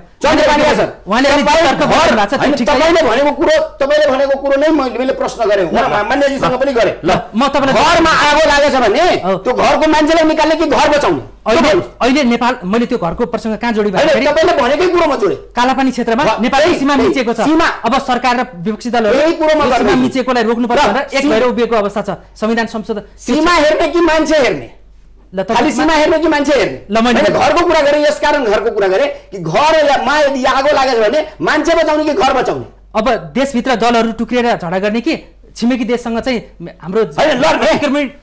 A: तपाईँले भनेको कुरो नै मैले प्रश्न गरेँ, मान्यजीसँग पनि गरेँ। ल म तपाईँलाई घरमा आगो लागेछ भने त्यो घरको मान्छेलाई निकाल्ने कि घर बचाउने?
C: अहिले नेपाल मैले त्यो घरको प्रसङ्ग कहाँ जोडी
A: तपाईँले भनेकै कुरोमा जोडे।
C: कालापानी क्षेत्रमा नेपालको सीमा मिचेको छ। अब सरकार र विपक्षी दलहरू सीमा मिचेकोलाई रोक्नुपर्छ भनेर एक भएर उभिएको अवस्था छ। संविधान संशोधन
A: सीमा हेर्ने कि मान्छे हेर्ने? खालि सीमा हेर्ने कि मान्छे हेर्ने? मैले घरको कुरा गरेँ, यसकारण घरको कुरा गरेँ कि घरमा यदि आगो लागेछ भने मान्छे बचाउने कि घर बचाउने?
C: अब देशभित्र दलहरू टुक्रिएर झगडा गर्ने कि छिमेकी देशसँग चाहिँ हाम्रो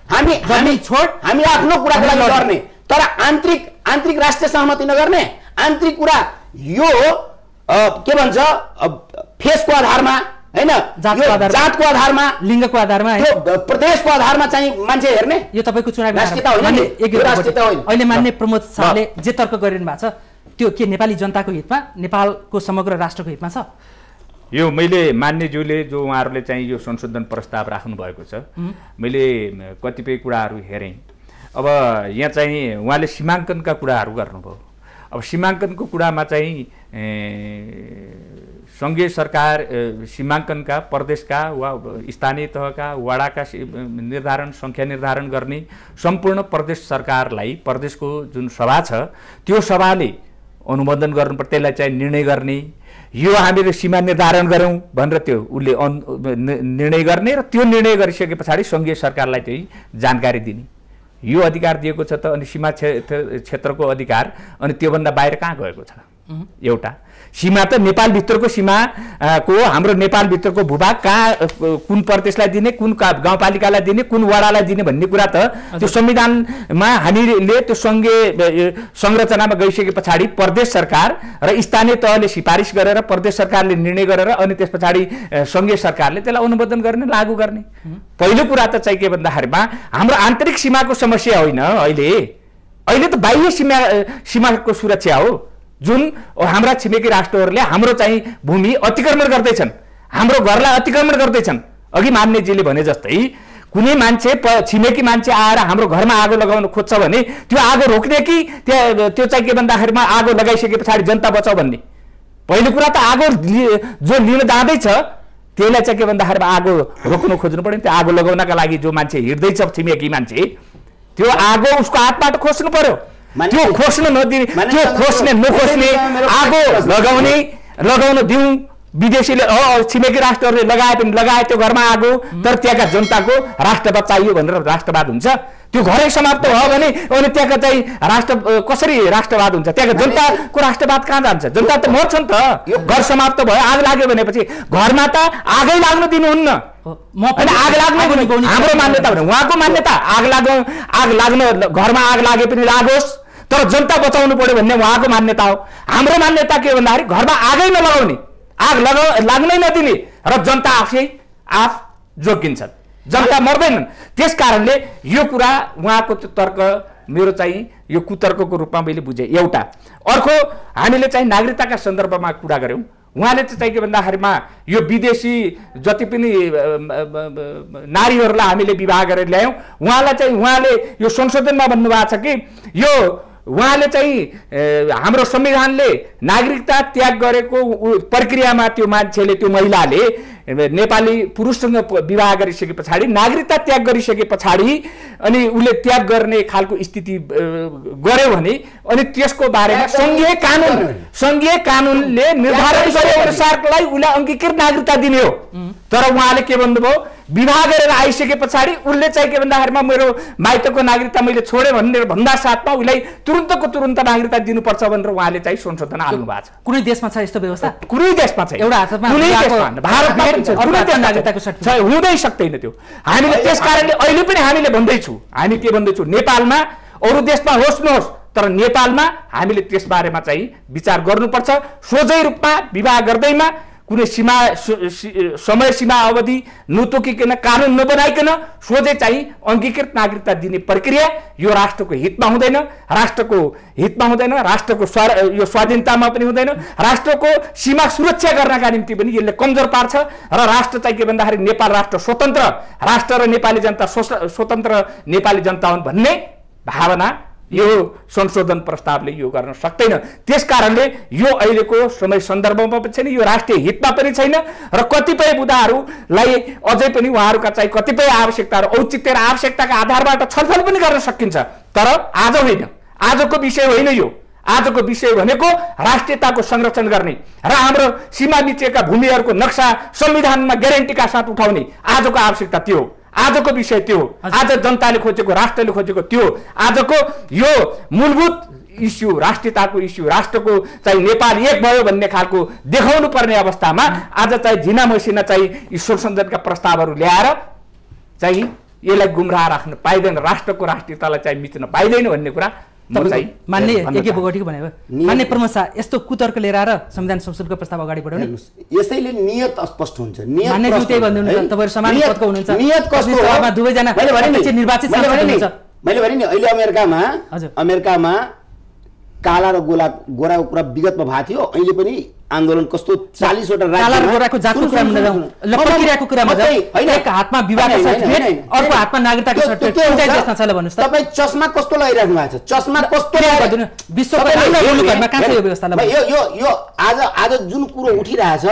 A: हामी आफ्नो कुराको लागि लड्ने, तर आन्तरिक राष्ट्रिय सहमति नगर्ने, आन्तरिक कुरा यो के भन्छ फेसको आधारमा हैन, जातको आधारमा,
C: लिङ्गको आधारमा,
A: प्रदेशको आधारमा चाहिँ मान्छे हेर्ने
C: यो तपाईँको चुनाव
A: राष्ट्रियता होइन।
C: अहिले मान्य प्रमोद शाहले जे तर्क गरिरहनु भएको छ त्यो के नेपाली जनताको हितमा, नेपालको समग्र राष्ट्रको हितमा छ?
B: यो मैले मान्यज्यूले जो उहाँहरूले चाहिँ यो संशोधन प्रस्ताव राख्नु भएको छ, मैले कतिपय कुराहरू हेरेँ। अब यहाँ चाहिँ उहाँले सीमाङ्कनका कुराहरू गर्नुभयो। अब सीमाङ्कनको कुरामा चाहिँ सङ्घीय सरकार सीमाङ्कनका प्रदेशका वा स्थानीय तहका वडाका सङ्ख्या निर्धारण गर्ने सम्पूर्ण प्रदेश सरकारलाई, प्रदेशको जुन सभा छ त्यो सभाले अनुमोदन गर्नुपर्छ, त्यसलाई चाहिँ निर्णय गर्ने, यो हामीले सीमा निर्धारण गरौँ भनेर त्यो उसले निर्णय गर्ने र त्यो निर्णय गरिसके पछाडि सङ्घीय सरकारलाई चाहिँ जानकारी दिने यो अधिकार दिएको छ। त अनि सीमा क्षेत्रको अधिकार अनि त्योभन्दा बाहिर कहाँ गएको छ? एउटा सीमा त नेपालभित्रको सीमाको हाम्रो नेपालभित्रको भूभाग कहाँ कुन प्रदेशलाई दिने, कुन गाउँपालिकालाई दिने, कुन वडालाई दिने भन्ने कुरा त त्यो संविधानमा हामीले त्यो सङ्घीय संरचनामा गइसके पछाडि प्रदेश सरकार र स्थानीय तहले सिफारिस गरेर प्रदेश सरकारले निर्णय गरेर अनि त्यस पछाडि सङ्घीय सरकारले त्यसलाई अनुमोदन गर्ने, लागू गर्ने। पहिलो कुरा त चाहिँ के भन्दाखेरिमा हाम्रो आन्तरिक सीमाको समस्या होइन, अहिले त बाह्य सीमाको सुरक्षा हो। जुन हाम्रा छिमेकी राष्ट्रहरूले हाम्रो चाहिँ भूमि अतिक्रमण गर्दैछन्, हाम्रो घरलाई अतिक्रमण गर्दैछन्। अघि मान्यजीले भने जस्तै कुनै मान्छे छिमेकी मान्छे आएर हाम्रो घरमा आगो लगाउन खोज्छ भने त्यो आगो रोक्ने कि त्यो चाहिँ के भन्दाखेरिमा आगो लगाइसके पछाडि जनता बचाऊ भन्ने? पहिलो कुरा त आगो जो लिन जाँदैछ त्यसलाई चाहिँ के भन्दाखेरिमा आगो रोक्नु खोज्नु पर्यो। त्यो आगो लगाउनका लागि जो मान्छे हिँड्दैछ छिमेकी मान्छे त्यो आगो उसको हातबाट खोज्नु पर्यो। त्यो खोज्न नदिने, त्यो खोज्ने नखोज्ने आगो लगाउन दिउँ, विदेशीले छिमेकी राष्ट्रहरूले लगाए पनि लगाए त्यो घरमा आगो, तर त्यहाँका जनताको राष्ट्रवाद चाहियो भनेर राष्ट्रवाद हुन्छ? त्यो घरै समाप्त भयो भने अनि त्यहाँका चाहिँ राष्ट्र कसरी राष्ट्रवाद हुन्छ? त्यहाँका जनताको राष्ट्रवाद कहाँ जान्छ? जनता त मर्छ नि त। घर समाप्त भयो, आग लाग्यो भनेपछि घरमा त आगै लाग्न दिनुहुन्न। आग लाग्नु हाम्रो मान्यता भने उहाँको मान्यता आग लाग्न घरमा आग लागे पनि लागोस् तर जनता बचाउनु पर्यो भन्ने उहाँको मान्यता हो। हाम्रो मान्यता के भन्दाखेरि घरमा आगै नलगाउने, आग लाग्नै नदिने र जनता आफ जोगिन्छन्, जनता मर्दैनन्। त्यस कारणले यो कुरा उहाँको त्यो तर्क मेरो चाहिँ यो कुतर्कको रूपमा मैले बुझेँ। एउटा अर्को हामीले चाहिँ नागरिकताका सन्दर्भमा कुरा गऱ्यौँ। उहाँले चाहिँ के भन्दाखेरिमा यो विदेशी जति पनि नारीहरूलाई हामीले विवाह गरेर ल्यायौँ, उहाँले यो संशोधनमा भन्नुभएको छ कि यो उहाँले चाहिँ हाम्रो संविधानले नागरिकता त्याग गरेको प्रक्रियामा त्यो मान्छेले, त्यो महिलाले नेपाली पुरुषसँग विवाह गरिसके पछाडि, नागरिकता त्याग गरिसके पछाडि अनि उसले त्याग गर्ने खालको स्थिति गर्यो भने अनि त्यसको बारेमा सङ्घीय कानुनले निर्धारण गरे अनुसारलाई उसलाई अङ्गीकृत नागरिकता दिने हो। तर उहाँले के भन्नुभयो, विवाह गरेर आइसके पछाडि उसले चाहिँ के भन्दाखेरिमा मेरो माइतको नागरिकता मैले छोडे भनेर भन्दा साथमा उसलाई तुरुन्तको तुरुन्त नागरिकता दिनुपर्छ भनेर उहाँले चाहिँ संशोधन हाल्नु भएको छ।
C: कुनै देशमा छ यस्तो व्यवस्था?
B: कुनै देशमा छैन।
C: एउटा हातमा नागरिकताको सर्टिफिकेट
B: हुँदै सक्दैन त्यो। हामीले त्यस कारणले अहिले पनि हामीले भन्दैछौँ, हामी के भन्दैछौँ, नेपालमा अरू देशमा होस् नहोस् तर नेपालमा हामीले त्यस बारेमा चाहिँ विचार गर्नुपर्छ। सोझै रूपमा विवाह गर्दैमा कुनै समय सीमा अवधि नतोकिकन कानुन नबनाइकन सोझै चाहिँ अङ्गीकृत नागरिकता दिने प्रक्रिया यो राष्ट्रको हितमा हुँदैन, राष्ट्रको हितमा हुँदैन, राष्ट्रको यो स्वाधीनतामा पनि हुँदैन, राष्ट्रको सीमा सुरक्षा गर्नका निम्ति पनि यसले कमजोर पार्छ। र राष्ट्र चाहिँ के भन्दाखेरि नेपाल राष्ट्र स्वतन्त्र राष्ट्र र नेपाली जनता स्वतन्त्र नेपाली जनता हुन् भन्ने भावना यो संशोधन प्रस्तावले यो गर्न सक्दैन। त्यस कारणले यो अहिलेको समय सन्दर्भमा पनि छैन, यो राष्ट्रिय हितमा पनि छैन र कतिपय मुद्दाहरूलाई अझै पनि उहाँहरूका चाहिँ कतिपय आवश्यकताहरू औचित्य र आवश्यकताका आधारबाट छलफल पनि गर्न सकिन्छ। तर आज होइन, आजको विषय होइन यो। आजको विषय भनेको राष्ट्रियताको संरक्षण गर्ने र हाम्रो सीमा मिचिएका भूमिहरूको नक्सा संविधानमा ग्यारेन्टीका साथ उठाउने आजको आवश्यकता त्यो हो। आजको विषय त्यो हो। आज जनताले खोजेको, राष्ट्रले खोजेको त्यो आजको यो मूलभूत इस्यु, राष्ट्रियताको इस्यु, राष्ट्रको चाहिँ नेपाल एक भयो भन्ने खालको देखाउनु पर्ने अवस्थामा आज चाहिँ झिना मसिना चाहिँ यी संशोधनका प्रस्तावहरू ल्याएर चाहिँ यसलाई गुमराह राख्न पाइँदैन, राष्ट्रको राष्ट्रियतालाई चाहिँ मिच्न पाइँदैन भन्ने कुरा
C: मान्ने एके बोगटीको भनेको। मान्ने प्रमोद शाह यस्तो कुतर्क लिएर आएर संविधान संशोधनको प्रस्ताव अगाडि बढाउने
A: यसैले नियत अस्पष्ट हुन्छ।
C: मान्ने त्यही भन्नुहुन्छ, तपाईहरु समान पदको हुनुहुन्छ,
A: नियत कस्तो हो?
C: दुवैजना निर्वाचित सांसद हुनुहुन्छ।
A: मैले भने नि अहिले अमेरिकामा काला र गोराको कुरा विगतमा भएको थियो। अहिले पनि आन्दोलन कस्तो 40 वटा
C: काला र गोराको जातको कुरा प्रक्रियाको कुरामा एक हातमा विवाहको सर्टिफिकेट अर्को हातमा नागरिकताको सर्टिफिकेट कुन देशमा छ ल भन्नुस् त?
A: तपाई चस्मा कस्तो लगाइराख्नु भएको छ? चस्मा कस्तो
C: लगाइदिनु? विश्वको मुलुकहरुमा कहाँ छ यो व्यवस्था?
A: यो आज जुन कुरो उठिरहेछ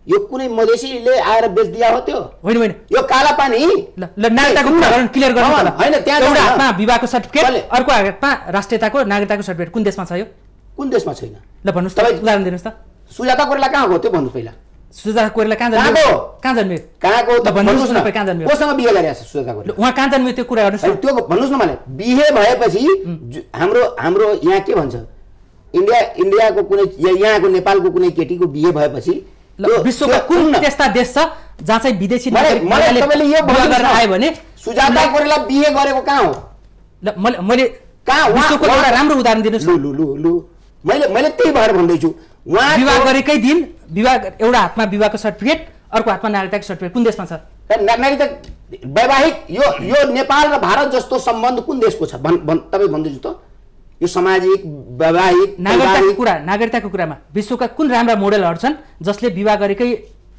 A: यो कुनै मधेसीले आएर बेच्दिया हो त्यो? होइन होइन, यो काला पानी
C: ल नागरिकताको कुरा क्लियर गर्नु होला। हैन, त्यहाँ एउटा हातमा विवाहको सर्टिफिकेट अर्को हातमा राष्ट्रियताको नागरिकताको सर्टिफिकेट कुन देशमा छ यो?
A: कुन देशमा छैन?
C: ल भन्नुस् त, उदाहरण दिनुस् त।
A: सुजाता कोइराला कहाँ गयो त्यो भन्नुस् पहिला।
C: सुजाता कोइराला कहाँ जन्मियो? कहाँ जन्मियो?
A: कहाँको
C: त भन्नुस् न, कहाँ जन्मियो?
A: कोसँग बिहे गरेछ सुजाता कोइराला?
C: उहाँ कहाँ जन्मियो त्यो कुरा गर्नुस्।
A: त्यो भन्नुस् न मलाई। बिहे भएपछि हाम्रो यहाँ के भन्छ, इन्डियाको कुनै यहाँको नेपालको कुनै केटीको बिहे भएपछि
C: विश्वको कुन त्यस्ता देश छ जहाँ चाहिँ विदेशी
A: नागरिकले यो
C: गरेर आयो भने
A: सुजाता कोइराला बिहे गरेको कहाँ हो?
C: ल मैले कहाँ विश्वको एउटा राम्रो उदाहरण दिनुस्।
A: लु मैले त्यही भएर भन्दैछु। उहाँ
C: विवाह गरेकै दिन एउटा हातमा विवाहको सर्टिफिकेट अर्को हातमा नागरिकताको सर्टिफिकेट कुन देशमा छ?
A: नागरिकता वैवाहिक यो नेपाल र भारत जस्तो सम्बन्ध कुन देशको छ तपाईँ भन्दैछु त? यो सामाजिक वैवाहिक
C: नागरिकताको कुरामा विश्वका कुन राम्रा मोडेलहरू छन् जसले विवाह गरेकै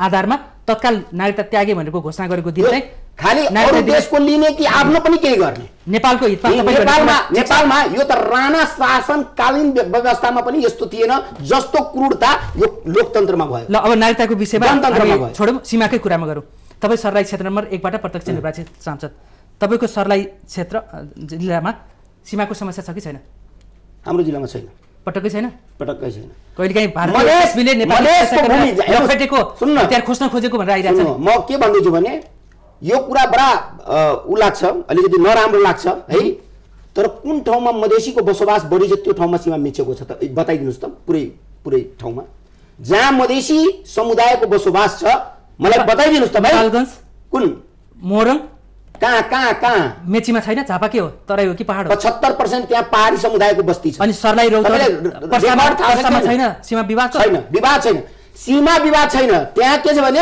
C: आधारमा तत्काल नागरिकता त्यागे भनेको घोषणा गरेको दिन चाहिँ
A: खाली अरू देशको लिने कि आफ्नो पनि केही गर्ने?
C: नेपालको हितमा
A: नेपालमा यो त राणा शासनकालीन व्यवस्थामा पनि यस्तो थिएन जस्तो क्रूरता यो लोकतन्त्रमा भयो।
C: ल अब नागरिकताको विषयमा छोडौँ, सीमाकै कुरामा गरौँ। तपाईँ सर्लाही क्षेत्र नम्बर 1 बाट प्रत्यक्ष निर्वाचित सांसद, तपाईँको सर्लाही क्षेत्र जिल्लामा सीमाको समस्या छ कि छैन?
A: हाम्रो जिल्लामा छैन,
C: पटक्कै छैन।
A: पटक्कै छैन।
C: कहिलेकाहीँ भारतले नेपालको हतियार खोज्न खोजेको भनेर आइरहेको छ।
A: म के भन्दैछु भने यो कुरा बडा उ लाग्छ, अलिकति नराम्रो लाग्छ है, तर कुन ठाउँमा मधेसीको बसोबास बढी छ त्यो ठाउँमा सीमा मिचेको छ त बताइदिनुहोस् त। पुरै ठाउँमा जहाँ मधेसी समुदायको बसोबास छ मलाई बताइदिनुहोस् त भाइ। कुन?
C: मोरङ
A: कहाँ?
C: मेचीमा छैन? झापा के हो, तराई हो कि पहाड हो?
A: 75% त्यहाँ पहाडी समुदायको बस्ती छ।
C: अनि सर्लाही पर्सामा छैन सीमा विवाद?
A: छैन, विवाद छैन, सीमा विवाद छैन। त्यहाँ के छ भने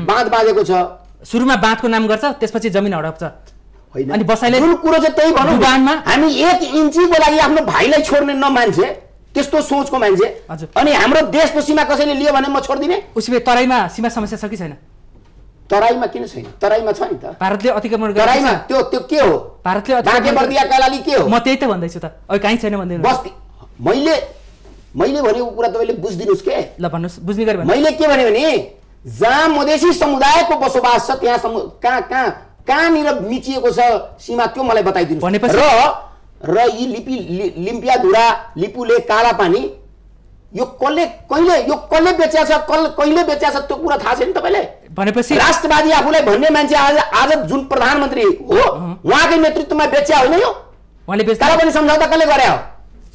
A: बाँध बाँधेको छ।
C: सुरुमा बाँधको नाम गर्छ, त्यसपछि जमिन हडप्छ।
A: होइन,
C: अनि बसाइले
A: जुन कुरो चाहिँ त्यही भनौँ, हामी 1 इन्चीको लागि आफ्नो भाइलाई छोड्ने मान्छे त्यस्तो सोचको मान्छे। अनि हाम्रो देशको सीमा कसैले लियो भने म छोड्दिने?
C: उसले तराईमा सीमा समस्या छ कि छैन?
A: तराईमा किन छैन? तराईमा छ नि त।
C: भारतले अतिक्रमण
A: तराईमा त्यो के हो?
C: भारतले
A: बाँकेबर्दिया कैलाली के हो?
C: म त्यही त भन्दैछु त। अब कहीँ छैन भन्दैन
A: बस्ती। मैले भनेको कुरा तपाईँले बुझ्दिनुहोस् के?
C: ल भन्नुहोस्, बुझ्ने गरी भन्नु।
A: मैले के भने जहाँ मधेसी समुदायको बसोबास छ त्यहाँ कहाँनिर मिचिएको छ सीमा त्यो मलाई बताइदिनुहोस्। र यी लिम्पियाधुरा लिपुले काला पानी यो कसले बेच्या छ कहिले बेच्या छ त्यो कुरा थाहा छैन तपाईले
C: भनेपछि
A: राष्ट्रवादी आफूलाई भन्ने मान्छे आज जुन प्रधानमन्त्री हो उहाँकै नेतृत्वमा बेच्या होइन यो
C: उहाँले बेच्दा
A: तर पनि सम्झौता कसले गरे हो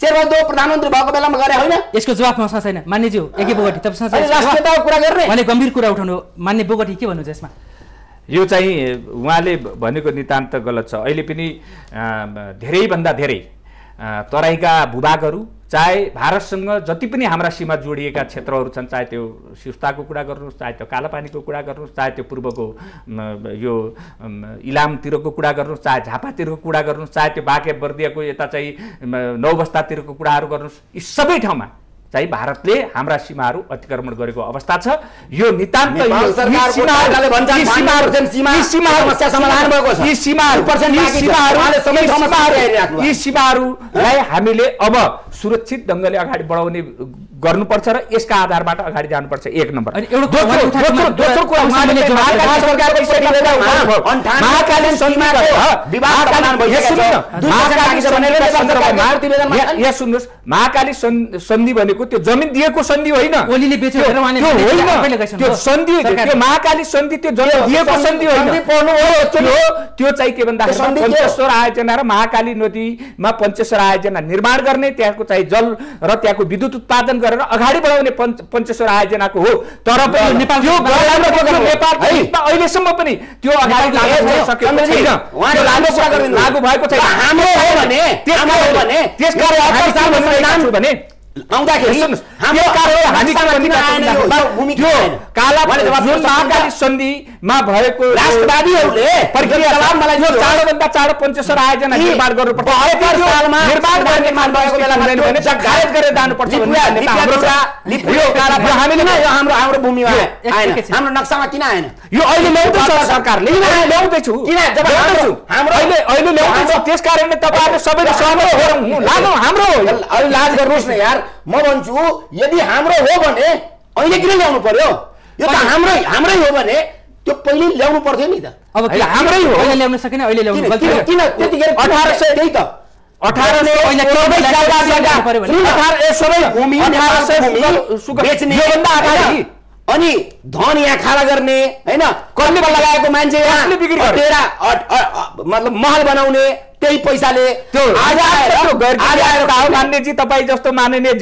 A: शेरबहादुर प्रधानमन्त्री भएको बेलामा गरे होइन
C: यसको जवाफ मसँग छैन मान्यज्यू एकै बोगटी तपाईसँग छैन
A: राष्ट्रियताको कुरा गर्ने
C: उहाँले गम्भीर कुरा उठाउनु मान्य बोगटी के भन्नुहुन्छ यसमा
B: यो चाहिँ उहाँले भनेको नितान्त गलत छ अहिले पनि धेरैभन्दा धेरै तराईका भूभागहरू चाहे भारतसँग जति पनि हाम्रा सीमा जोडिएका क्षेत्रहरू छन् चाहे त्यो सिस्ताको कुरा गर्नुहोस् चाहे त्यो कालापानीको कुरा गर्नुहोस् चाहे त्यो पूर्वको यो इलामतिरको कुरा गर्नुहोस् चाहे झापातिरको कुरा गर्नुहोस् चाहे त्यो बाँके बर्दियाको यता चाहिँ नौबस्तातिरको कुराहरू गर्नुहोस् यी सबै ठाउँमा चाहिँ भारतले हाम्रा सीमाहरू अतिक्रमण गरेको अवस्था छ यो नितान्त यी सीमाहरूलाई हामीले अब सुरक्षित ढङ्गले अगाडि बढाउने गर्नुपर्छ र यसका आधारबाट अगाडि जानुपर्छ एक नम्बर दोस्रो कुरा सुन्नुहोस् महाकाली सन्धि भनेको त्यो जमिन दिएको सन्धि होइन त्यो सन्धि त्यो महाकाली सन्धि त्यो जमिन दिएको सन्धि होइन त्यो चाहिँ के भन्दाखेरि पञ्चेश्वर आयोजना र महाकाली नदीमा पञ्चेश्वर आयोजना निर्माण गर्ने त्यहाँको चाहिँ जल र त्यहाँको विद्युत उत्पादन गरेर अगाडि बढाउने पञ्चेश्वर आयोजनाको हो तर अहिलेसम्म पनि त्यो अगाडि लागू भएको छैन भने महाकाली सन्धिमा भएको राष्ट्रवादीहरूले चाँडोभन्दा चाँडो पञ्चेश्वर आयोजना निर्माण गर्नुपर्छ हाम्रो भूमिमा हाम्रो नक्सामा किन आएन यो अहिले ल्याउँदैछ सरकारले ल्याउँदैछु अहिले ल्याउँदैछ त्यस कारणले तपाईँहरूले सबैले सहमत लागौँ हाम्रो लाज गर्नुहोस् न यार म भन्छु यदि हाम्रो हो भने अहिले किन ल्याउनु पर्यो यो त हाम्रै हो भने त्यो पहिले ल्याउनु पर्थ्यो नि त
C: अब हाम्रै हो अहिले ल्याउन सकेन अहिले ल्याउनु
A: किन त्यतिखेर 1800 त्यही त 1800 अनि धन यहाँ खाला गर्ने हैन कसले लगाएको मान्छे मतलब महल बनाउने त्यही पैसाले त्यो मान्यजी तपाईँ जस्तो माननीय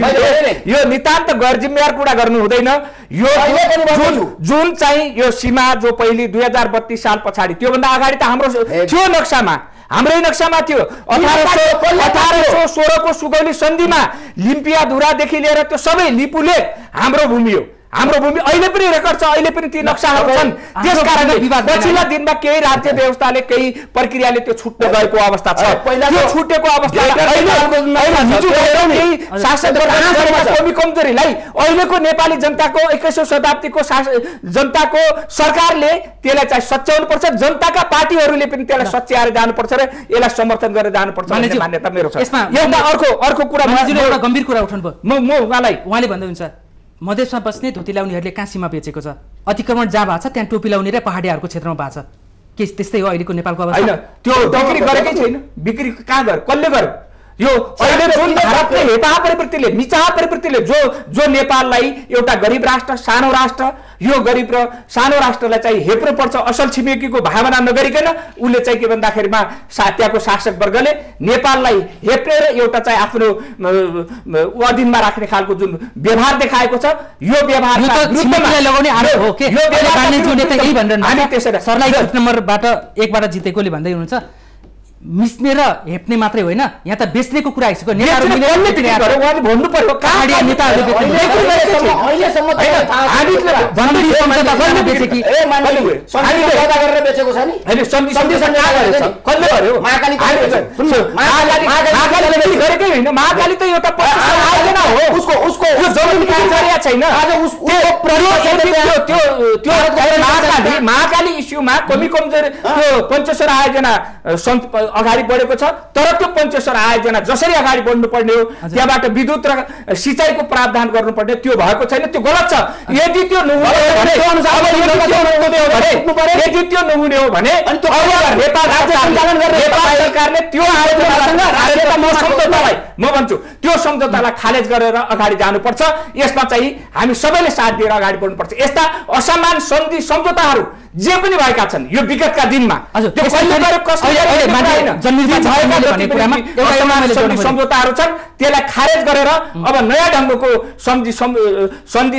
A: यो नितान्त गैर जिम्मेवार कुरा गर्नु हुँदैन यो जुन चाहिँ यो सीमा जो पहिले 2032 साल पछाडि त्योभन्दा अगाडि त हाम्रो थियो नक्सामा हाम्रै नक्सामा थियो 1816 को सुगौली सन्धिमा लिम्पियाधुरादेखि लिएर त्यो सबै लिपुले हाम्रो भूमि हो हाम्रो भूमि अहिले पनि रेकर्ड छ अहिले पनि ती नक्साहरू छन् त्यसकारणले पछिल्ला दिनमा केही राज्य व्यवस्थाले केही प्रक्रियाले त्यो छुट्न गएको अवस्था छ त्यो छुटेको अवस्था कमी कमजोरीलाई अहिलेको नेपाली जनताको 21औं शताब्दीको जनताको सरकारले त्यसलाई चाहिँ सच्याउनु पर्छ जनताका पार्टीहरूले पनि त्यसलाई सच्याएर जानुपर्छ र यसलाई समर्थन गरेर जानुपर्छ भन्ने मान्यता मेरो छ एउटा अर्को कुरा
C: एउटा गम्भीर कुरा उठाउनु भयो
B: म उहाँले
C: भन्दै हुन्छ मधेसमा बस्ने धोती लाउनेहरूले कहाँ सीमा बेचेको छ अतिक्रमण जहाँ भएको छ त्यहाँ टोपी लाउने र पहाडियाहरूको क्षेत्रमा भएको छ के त्यस्तै हो अहिलेको नेपालको अवस्था
B: हैन त्यो बिक्री गरेकै छैन बिक्री कहाँ गर्यो कसले गर्यो यो अहिले जुन भारतले हेपाह प्रवृत्तिले मिचाह प्रवृत्तिले जो नेपाललाई एउटा गरिब राष्ट्र सानो राष्ट्र यो गरिब र सानो राष्ट्रलाई चाहिँ हेप्नु पर्छ असल छिमेकीको भावना नगरिकन उले चाहिँ के भन्दाखेरिमा त्यहाँको शासक वर्गले नेपाललाई हेप्ने र एउटा चाहिँ आफ्नो अधीनमा राख्ने खालको जुन व्यवहार देखाएको छ यो व्यवहारका विरुद्धमा
C: लगाउने आरोप हो के यो बानीज्यू नेता यही भनेर हामी त्यसैले सरलाई नम्बरबाट एकबाट जितेकोले भन्दै हुनुहुन्छ मिस्ने र हेप्ने मात्रै होइन यहाँ त बेच्नेको कुरा आइसक्यो
B: नेताहरूले भन्नु पर्यो
C: पहाडिया नेताहरूले
B: महाकाली त एउटा आयोजना हो उसको जमिन छैन महाकाली इस्युमा कमी कमजोरी त्यो पञ्चेश्वर आयोजना अगाडि बढेको छ तर त्यो पञ्चेश्वर आयोजना जसरी अगाडि बढ्नु पर्ने हो त्यहाँबाट विद्युत र सिँचाइको प्रावधान गर्नुपर्ने त्यो भएको छैन त्यो गलत छ यदि त्यो नहुने हो भने नेपाल सरकारले त्यो आयोजनासँग सम्झौतालाई म भन्छु त्यो सम्झौतालाई खारेज गरेर अगाडि जानुपर्छ। यसमा चाहिँ हामी सबैले साथ दिएर अगाडि बढ्नुपर्छ। यस्ता असामान्य सन्धि सम्झौताहरू जे पनि भएका छन् यो विगतका दिनमा सम्झौताहरू छन् त्यसलाई खारेज गरेर अब नयाँ ढङ्गको सन्धि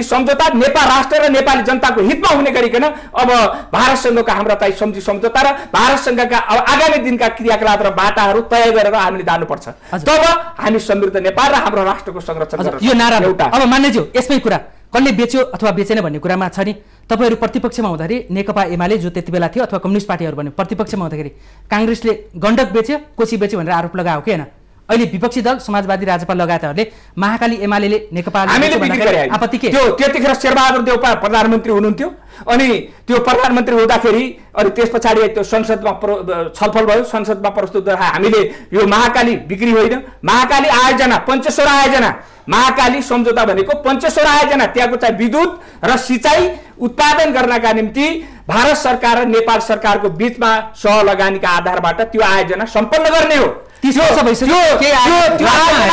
B: सम्झौता नेपाल राष्ट्र र नेपाली जनताको हितमा हुने गरिकन अब भारतसँगको हाम्रा चाहिँ सन्धि सम्झौता र भारतसँगका आगामी दिनका क्रियाकलाप र बाटाहरू तय गरेर हामीले जानुपर्छ। तब हामी समृद्ध नेपाल र हाम्रो राष्ट्रको संरक्षण गर्न
C: यो नारा एउटा। अब मान्यज्यू यसमै कुरा कसले बेच्यो अथवा बेचेन भन्ने कुरामा छ नि, तपाईहरु प्रतिपक्षमा हुँदाखेरि नेकपा एमाले जो त्यति बेला थियो अथवा कम्युनिस्ट पार्टीहरु भन्ने प्रतिपक्षमा हुँदाखेरि कांग्रेसले गण्डक बेच्यो कोशी बेच्यो भनेर आरोप लगायो कि हैन? अहिले विपक्षी दल समाजवादी राजपा लगायतहरुले महाकाली एमाले नेकपा आपत्ति के?
B: त्यो त्यतिखेर शेरबहादुर देउपा प्रधानमन्त्री हुनुहुन्थ्यो अनि त्यो प्रधानमन्त्री हुँदाखेरि अनि त्यसपछि त्यो संसदमा छलफल भयो, संसदमा प्रस्तुत गरेर हामीले यो महाकाली बिक्री होइन, महाकाली आयोजना पञ्चेश्वर आयोजना, महाकाली सम्झौता भनेको पञ्चेश्वर आयोजना, त्यहाँको चाहिँ विद्युत र सिंचाई उत्पादन गर्नका निम्ति भारत सरकार र नेपाल सरकारको बीचमा सहलगानीका आधारबाट त्यो आयोजना सम्पन्न गर्ने हो।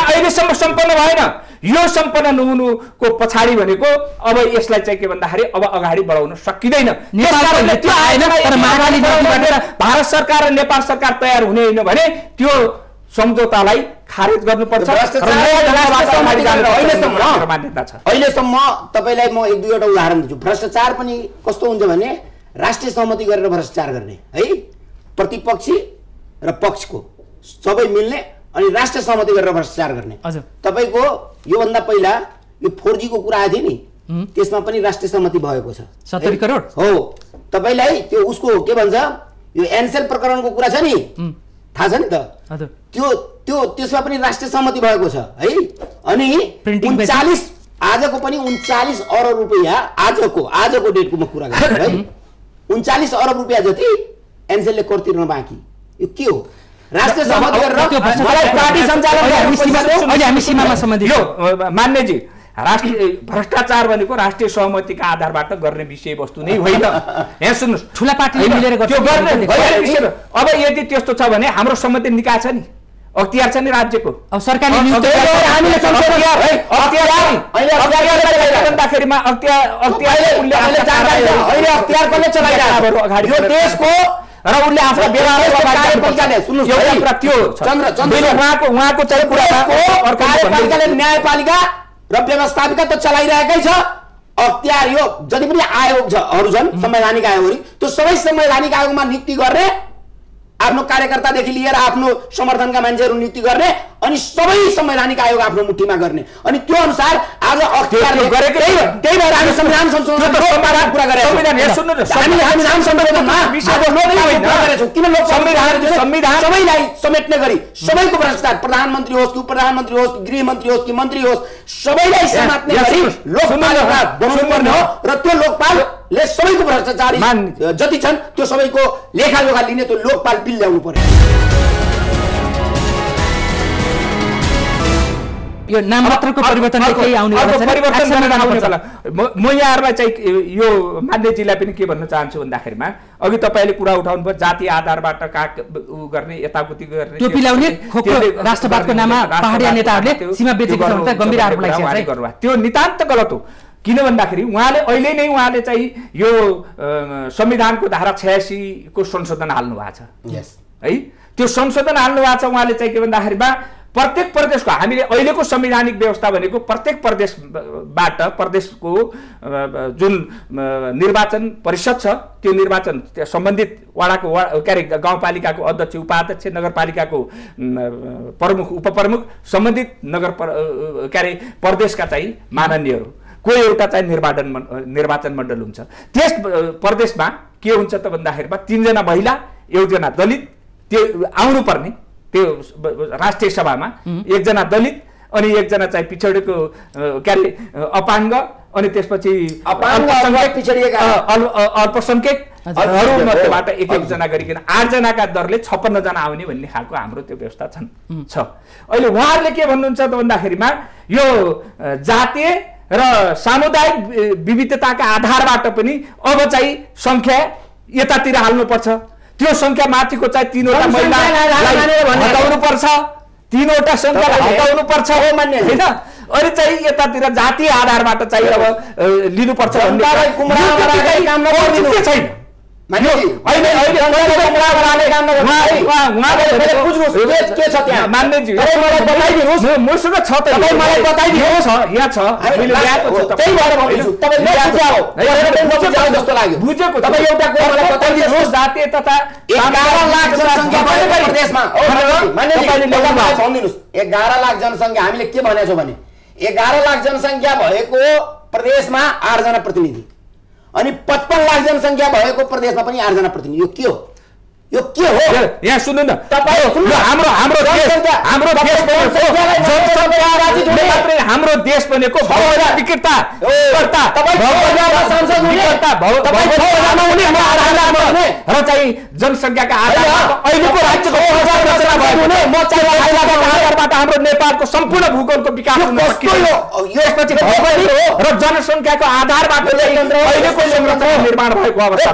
B: अहिलेसम्म सम्पन्न भएन। यो सम्पन्न नहुनुको पछाडि भनेको अब यसलाई चाहिँ के भन्दाखेरि अब अगाडि बढाउन सकिँदैन। भारत सरकार र नेपाल सरकार तयार हुने होइन भने त्यो सम्झौतालाई खारेज गर्नुपर्छ।
D: अहिलेसम्म तपाईलाई म एक दुईवटा उदाहरण दिन्छु। भ्रष्टाचार पनि कस्तो हुन्छ भने राष्ट्रिय सहमति गरेर भ्रष्टाचार गर्ने है, प्रतिपक्षी र पक्षको सबै मिल्ने अनि राष्ट्रिय सहमति गरेर भ्रष्टाचार गर्ने। तपाईको यो भन्दा पहिला यो 4G को कुरा आएको थियो नि, त्यसमा पनि राष्ट्रिय सहमति भएको छ।
C: 70 करोड
D: हो। तपाईलाई त्यो उसको के भन्छ यो एनसेल प्रकरणको कुरा छ नि, थाहा छ नि त? त्यसमा पनि राष्ट्रिय सहमति भएको छ है। अनि 39 आजको पनि 39 अरब रुपैयाँ आजको डेटको म कुरा गर्छु है, 39 अरब रुपैयाँ जति एनसेलले कर तिर्न बाँकी। यो के हो? राष्ट्रिय सहमति गरेर मलाई पार्टी सञ्चालन अहिले हामी सीमामा सम्बन्धित
B: यो मान्यजी राष्ट्रिय भ्रष्टाचार भनेको राष्ट्रिय सहमतिका आधारबाट गर्ने विषयवस्तु नै होइन। यहाँ सुन्नुस्,
C: ठुला पार्टीले मिलेर
B: गर्छ। अब यदि त्यस्तो छ भने हाम्रो सम्मति निकाय छ नि, अख्तियार छ नि राज्यको,
C: अब सरकारले
D: र उसले आफ्नो कार्यपालिकाले न्यायपालिका र व्यवस्थापिका त चलाइरहेकै छ। अख्तियार यो जति पनि आयोगहरू छन् संवैधानिक आयोगहरू, त्यो सबै संवैधानिक आयोगमा नियुक्ति गर्ने, आफ्नो कार्यकर्तादेखि लिएर आफ्नो समर्थनका मान्छेहरू नियुक्ति गर्ने अनि सबै संवैधानिक आयोग आफ्नो मुठीमा गर्ने। अनि त्यो अनुसार आज अख्तियारले गरेको त्यही भएर हामी संविधान संशोधन कुरा गरेका संविधान सबैलाई समेट्ने गरी सबैको भ्रष्टाचार, प्रधानमन्त्री होस् कि प्रधानमन्त्री होस् कि गृहमन्त्री होस् कि मन्त्री होस् सबैलाई समात्ने गरी लोकपाल बनाउनुपर्ने हो। र त्यो लोकपालले सबैको भ्रष्टाचारी जति छन् त्यो सबैको लेखाजोखा लिने त्यो लोकपाल बिल ल्याउनु पर्यो।
C: यो नाम मात्रको परिवर्तन केही आउने
B: म यहाँहरूलाई चाहिँ यो मान्यजीलाई पनि के भन्न चाहन्छु भन्दाखेरिमा अघि तपाईले कुरा उठाउनु भयो जाति आधारबाट गर्ने यताउति गर्ने
C: टोपी लाउने राष्ट्रवादको नाममा पहाडिया नेताहरूले सीमा बेचेको छ भने गम्भीर आरोप लगाइरहेको छ।
B: त्यो नितान्त गलत हो। किन भन्दाखेरि उहाँले अहिले नै उहाँले चाहिँ यो संविधानको धारा 86 को संशोधन हाल्नु भएको छ है। त्यो संशोधन हाल्नु भएको छ उहाँले चाहिँ के भन्दाखेरिमा प्रत्येक प्रदेशको हामीले अहिलेको संवैधानिक व्यवस्था भनेको प्रत्येक प्रदेशबाट प्रदेशको जुन निर्वाचन परिषद छ त्यो निर्वाचन सम्बन्धित वडाको के अरे गाउँपालिकाको अध्यक्ष उपाध्यक्ष, नगरपालिकाको प्रमुख उपप्रमुख, सम्बन्धित नगर के अरे प्रदेशका चाहिँ माननीयहरू कोही एउटा चाहिँ निर्वाचन मण्डल हुन्छ। त्यस प्रदेशमा के हुन्छ त भन्दाखेरिमा 3 जना महिला 1 जना दलित त्यो आउनु पर्ने त्यो राष्ट्रिय सभामा, 1 जना दलित अनि 1 जना चाहिँ पिछडेको के अरे अपाङ्ग अनि त्यसपछि अल्पसंख्यकहरू मध्येबाट 1 जना गरिकन 8 जनाका दरले 56 जना आउने भन्ने खालको हाम्रो त्यो व्यवस्था छ। अहिले उहाँहरूले के भन्नुहुन्छ त भन्दाखेरिमा यो जातीय र सामुदायिक विविधताका आधारबाट पनि अब चाहिँ संख्या यतातिर हाल्नुपर्छ, त्यो संख्या माथिको चाहिँ 3 वटा महिलालाई हटाउनु पर्छ तीनवटा शङ्कालाई हटाउनु पर्छ
D: हो मान्य
B: हैन अनि चाहिँ यतातिर जातीय आधारबाट चाहिँ अब लिनुपर्छ भन्ने
D: काम नगर्नु
B: छैन
D: बुझेको तपाईँ एउटा कुरा मलाई बताइदिनुहोस् जातीय तथा 11 लाख जनसङ्ख्या भएको प्रदेशमा 11 लाख जनसङ्ख्या हामीले के भनेको छौँ भने 11 लाख जनसङ्ख्या भएको प्रदेशमा 8 जना प्रतिनिधि अनि 55 लाख जनसङ्ख्या भएको प्रदेशमा पनि 8 जना प्रतिनिधि यो के हो
B: यहाँ सुन्नु न हाम्रो देश भनेको विकृता र चाहिँ जनसङ्ख्याका आधारमा अहिलेको राज्यको आधारबाट हाम्रो नेपालको सम्पूर्ण भूगोलको विकास यसपछि र जनसङ्ख्याको आधारबाट अहिलेको निर्माण भएको अवस्था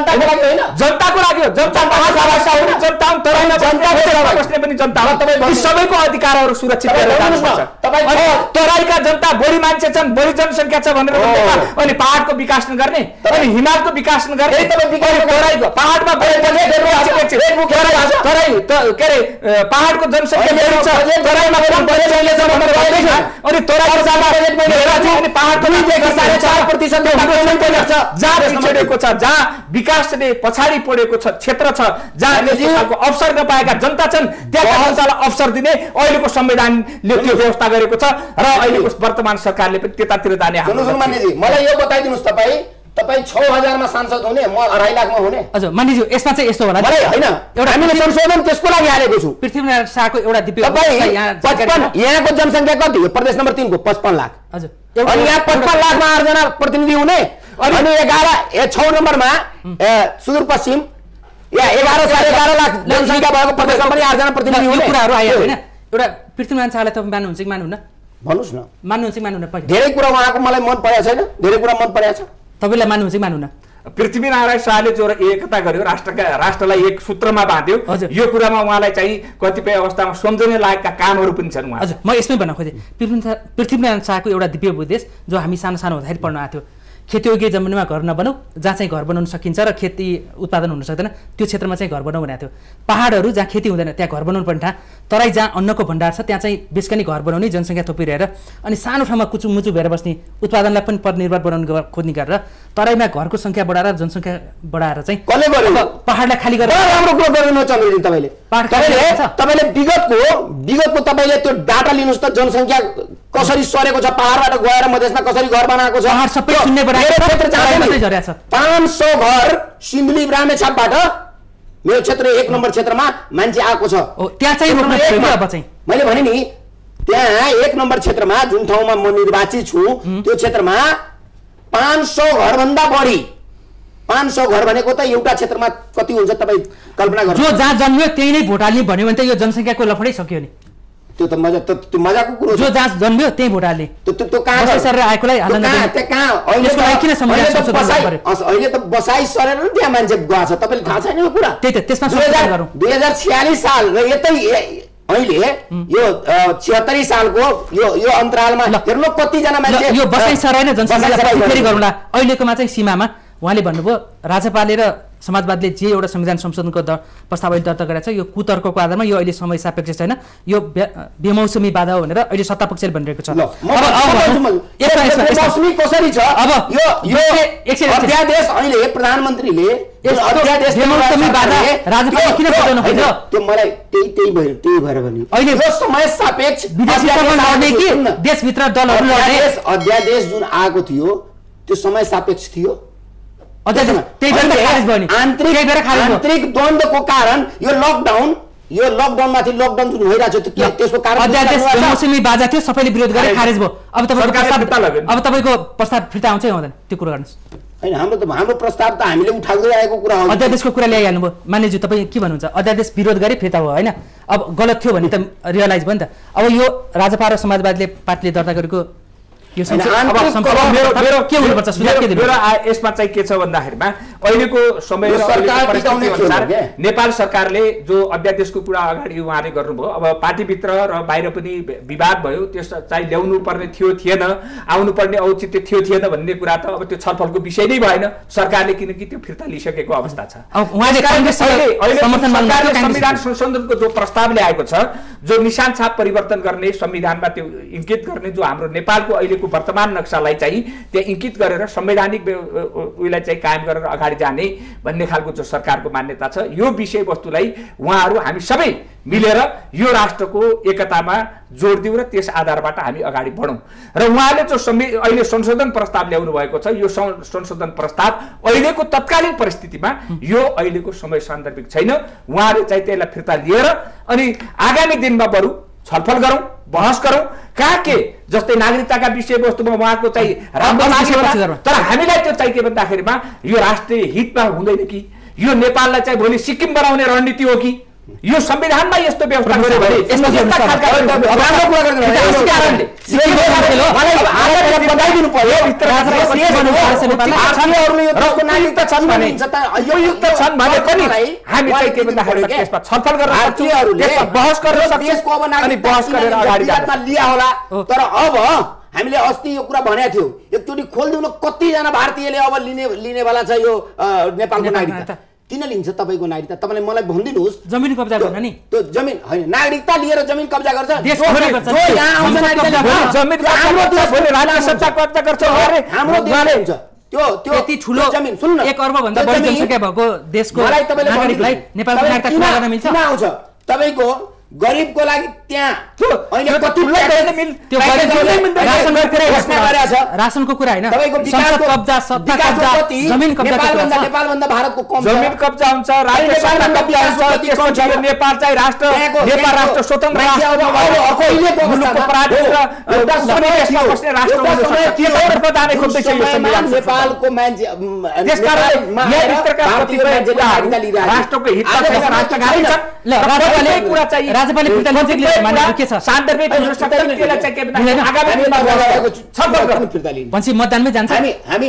B: जनताको लागि सबैको अधिकारहरू सुरक्षित तराईका जनता बढी मान्छे छन् बढी जनसङ्ख्या छ भनेर अनि पहाडको विकास नगर्ने अनि हिमालको विकास नगर्ने पहाडमा पहाडको जनसङ्ख्या अनि पहाडको जहाँ विकासले पछाडि परेको छ क्षेत्र छ जहाँ नेपालको अवसर नपाएका जनता छन् त्यहाँ जनतालाई अवसर दिने अहिलेको संविधानले त्यो व्यवस्था गरेको छ र अहिलेको वर्तमान सरकारले पनि त्यतातिर जाने
D: मलाई यो बताइदिनुहोस् तपाईँ 6000 मा सांसद हुने म 2.5 लाखमा हुने
C: हजुर मानिज्यू यसमा चाहिँ यस्तो होला
D: हैन एउटा हामीले संशोधन त्यसको लागि हालेको छु
C: पृथ्वीनारायण शाहको एउटा दिव्य
D: यहाँको जनसङ्ख्या कति हो प्रदेश नम्बर 3 को 55 लाख
C: हजुर
D: अनि यहाँ 55 लाखमा 8 जना प्रतिनिधि हुने अनि 6 नम्बरमा सुदूरपश्चिम या 11.5 लाख जनसङ्ख्या भएको प्रदेशमा पनि 8 जना प्रतिनिधि हुने
C: कुराहरू आयो हैन एउटा पृथ्वीनारायण शाहलाई तपाईँ मान्नुहुन्छ कि मान्नुहुन्न
D: भन्नुस् न
C: मान्नुहुन्छ कि मान्नुहुन्न
D: धेरै कुरा उहाँको मलाई मन परेको छैन धेरै कुरा मन परेको छ
C: तपाईलाई मान्नुहुन्छ कि मान्नुहुन्न
B: पृथ्वीनारायण शाहले जो एकता गर्यो राष्ट्रलाई एक सूत्रमा बाँध्यो यो कुरामा उहाँलाई चाहिँ कतिपय अवस्थामा सम्झने लागेका कामहरू पनि छन् उहाँ
C: हजुर म यसमै भन्न खोजेँ पृथ्वीनारायण शाहको एउटा दिव्य उपदेश जो हामी सानो सानो हुँदाखेरि पढ्न आएको थियो खेतीयोग्य जमिनमा घर नबनाऊ जहाँ चाहिँ घर बनाउन सकिन्छ र खेती उत्पादन हुन सक्दैन त्यो क्षेत्रमा चाहिँ घर बनाऊ भनेको थियो पहाडहरू जहाँ खेती हुँदैन त्यहाँ घर बनाउनु पर्ने तराई जहाँ अन्नको भण्डार छ त्यहाँ चाहिँ बेसकनी घर बनाउने जनसङ्ख्या थोपिरहेर अनि सानो ठाउँमा कुचुमुचु भएर बस्ने उत्पादनलाई पनि परनिर्भर बनाउनु खोज्ने गरेर तराईमा घरको सङ्ख्या बढाएर जनसङ्ख्या बढाएर चाहिँ पहाडलाई खाली गरेर
D: राम्रो कुरा गर्नु चन्द्रजी तपाईले विगतको तपाईले त्यो डाटा लिनुस् त जनसङ्ख्या कसरी सरेको छ पहाडबाट गएर मधेसमा कसरी घर बनाएको छ
C: पहाड सबै शून्य बनाएर
D: 500 घर सिन्धुली रामेछापबाट मेरो क्षेत्र 1 नम्बर क्षेत्रमा मान्छे आएको छ
C: त्यहाँ चाहिँ
D: मैले भने नि त्यहाँ 1 नम्बर क्षेत्रमा जुन ठाउँमा म निर्वाचित छु त्यो क्षेत्रमा 500 घर भन्दा बढी 500 घर भनेको त एउटा क्षेत्रमा कति हुन्छ तपाई कल्पना गर्नु
C: जो जहाँ जन्मियो त्यही नै भोट हाल्ने भन्यो भने त यो जनसङ्ख्याको लफडै सक्यो नि
D: त्यो त मजाको कुरो
C: जो जहाँ जन्मियो त्यही भोट हाल्ने
D: त्यो कहाँ
C: सरेर आएकोलाई
D: अहिले त बसाई सरेर नि त्यहाँ मान्छे गएको छ तपाईले थाहा छैन यो कुरा
C: त्यही त त्यसमा
D: 2046 साल र यतै अहिले यो 76 सालको यो अन्तरालमा हेर्नु कति जना मान्छे
C: यो बसाई सराइन जनसङ्ख्या फेरि गरौँला अहिलेकोमा चाहिँ सीमामा उहाँले भन्नुभयो राजपालले र समाजवादले जे एउटा संविधान संशोधनको प्रस्ताव अहिले दर्ता गरेको छ यो कुतर्कको आधारमा यो अहिले समय सापेक्ष छैन यो बेमौसमी बाधा हो भनेर अहिले सत्ता पक्षले भनिरहेको छ
D: मौसमी कसरी छ अब यो अध्यादेश अहिले प्रधानमन्त्रीले अध्यादेश
C: बेमौसमी बाधा राजपालले किन बजाउनु खोज्यो
D: त्यो मलाई त्यही भएर भन्यो
C: अहिले
D: यो समय सापेक्ष
C: विदेशीकरण लड्ने कि देशभित्र दलहरू लड्ने
D: अध्यादेश जुन आएको थियो त्यो समय सापेक्ष थियो आन्तरिक द्वन्द्वको कारण यो लकडाउनमाथि लकडाउन जुन भइरहेको छ त्यसको कारण
C: मौसमी बाजा थियो सबैले विरोध गरे खारेज भयो अब तपाईँको प्रस्ताव फिर्ता आउँछ आउँदैन त्यो कुरा गर्नुहोस्
D: हैन हाम्रो प्रस्ताव त हामीले उठाउँदै आएको कुरा हो
C: अध्यादेशको कुरा ल्याइहाल्नु भयो मान्यज्यू तपाईँ के भन्नुहुन्छ अध्यादेश विरोध गरे फिर्ता भयो हैन अब गलत थियो भने त रियलाइज भयो नि त अब यो राजपा र समाजवादीले पार्टीले दर्ता गरेको
B: यसमा चाहिँ के छ भन्दाखेरिमा अहिलेको समय अनुसार नेपाल सरकारले जो अध्यादेशको कुरा अगाडि उहाँले गर्नुभयो, अब पार्टीभित्र र बाहिर पनि विवाद भयो, त्यस चाहिँ ल्याउनु पर्ने थियो थिएन, आउनु पर्ने औचित्य थियो थिएन भन्ने कुरा त अब त्यो छलफलको विषय नै भएन सरकारले, किनकि त्यो फिर्ता लिइसकेको अवस्था छ। संविधान संशोधनको जो प्रस्ताव ल्याएको छ, जो निशान छाप परिवर्तन गर्ने, संविधानमा त्यो इङ्कित गर्ने, जो हाम्रो नेपालको अहिलेको वर्तमान नक्सालाई चाहिँ त्यहाँ इङ्कित गरेर संवैधानिक उयोलाई चाहिँ कायम गरेर अगाडि जाने भन्ने खालको जो सरकारको मान्यता छ, यो विषयवस्तुलाई उहाँहरू हामी सबै मिलेर यो राष्ट्रको एकतामा जोड दिउँ र त्यस आधारबाट हामी अगाडि बढौँ। र उहाँले जो अहिले संशोधन प्रस्ताव ल्याउनु भएको छ, यो संशोधन प्रस्ताव अहिलेको तत्कालीन परिस्थितिमा यो अहिलेको समय सान्दर्भिक छैन। उहाँले चाहिँ त्यसलाई फिर्ता लिएर अनि आगामी दिनमा बरु छलफल गरौँ, बहस गरौँ, कहाँ के जस्तै नागरिकताका विषयवस्तुमा उहाँको चाहिँ राम्रो लाग्यो, तर हामीलाई त्यो चाहिँ के भन्दाखेरिमा यो राष्ट्रिय हितमा हुँदैन कि यो नेपाललाई चाहिँ भोलि सिक्किम बनाउने रणनीति हो कि यो संविधानमा यस्तो व्यवस्था गर्यो भने छलफल गरेर बहस गरेर अगाडि
D: लिया होला। तर अब हामीले अस्ति यो कुरा भनेको थियो, एकचोटि खोलिदिउँ न कतिजना भारतीयले अब लिनेवाला छ यो नेपालको नागरिकता। किन लिन्छ तपाईँको नागरिकता? तपाईँले मलाई भनिदिनुहोस्।
C: जमिन कब्जा गर्न नि,
D: त्यो जमिन होइन, नागरिकता लिएर जमिन कब्जा गर्छ,
C: त्यति ठुलो जमिन सुन्नु 1 अर्ब भन्दा बढी जनसङ्ख्या भएको देशको नागरिकलाई नेपालको नागरिकता किन गर्न मिल्छ?
D: किन आउँछ तपाईँको गरिबको लागि त्यहाँ
C: राशनको कुरा होइन,
B: नेपालभन्दा भारतको कम जमिन कब्जा हुन्छ, नेपाल चाहिँ राष्ट्र, नेपाल राष्ट्र स्वतन्त्र
D: नेपालको मान्छे
B: राष्ट्रको हित
C: राज्यपालले मतदानमै जान्छ।
D: हामी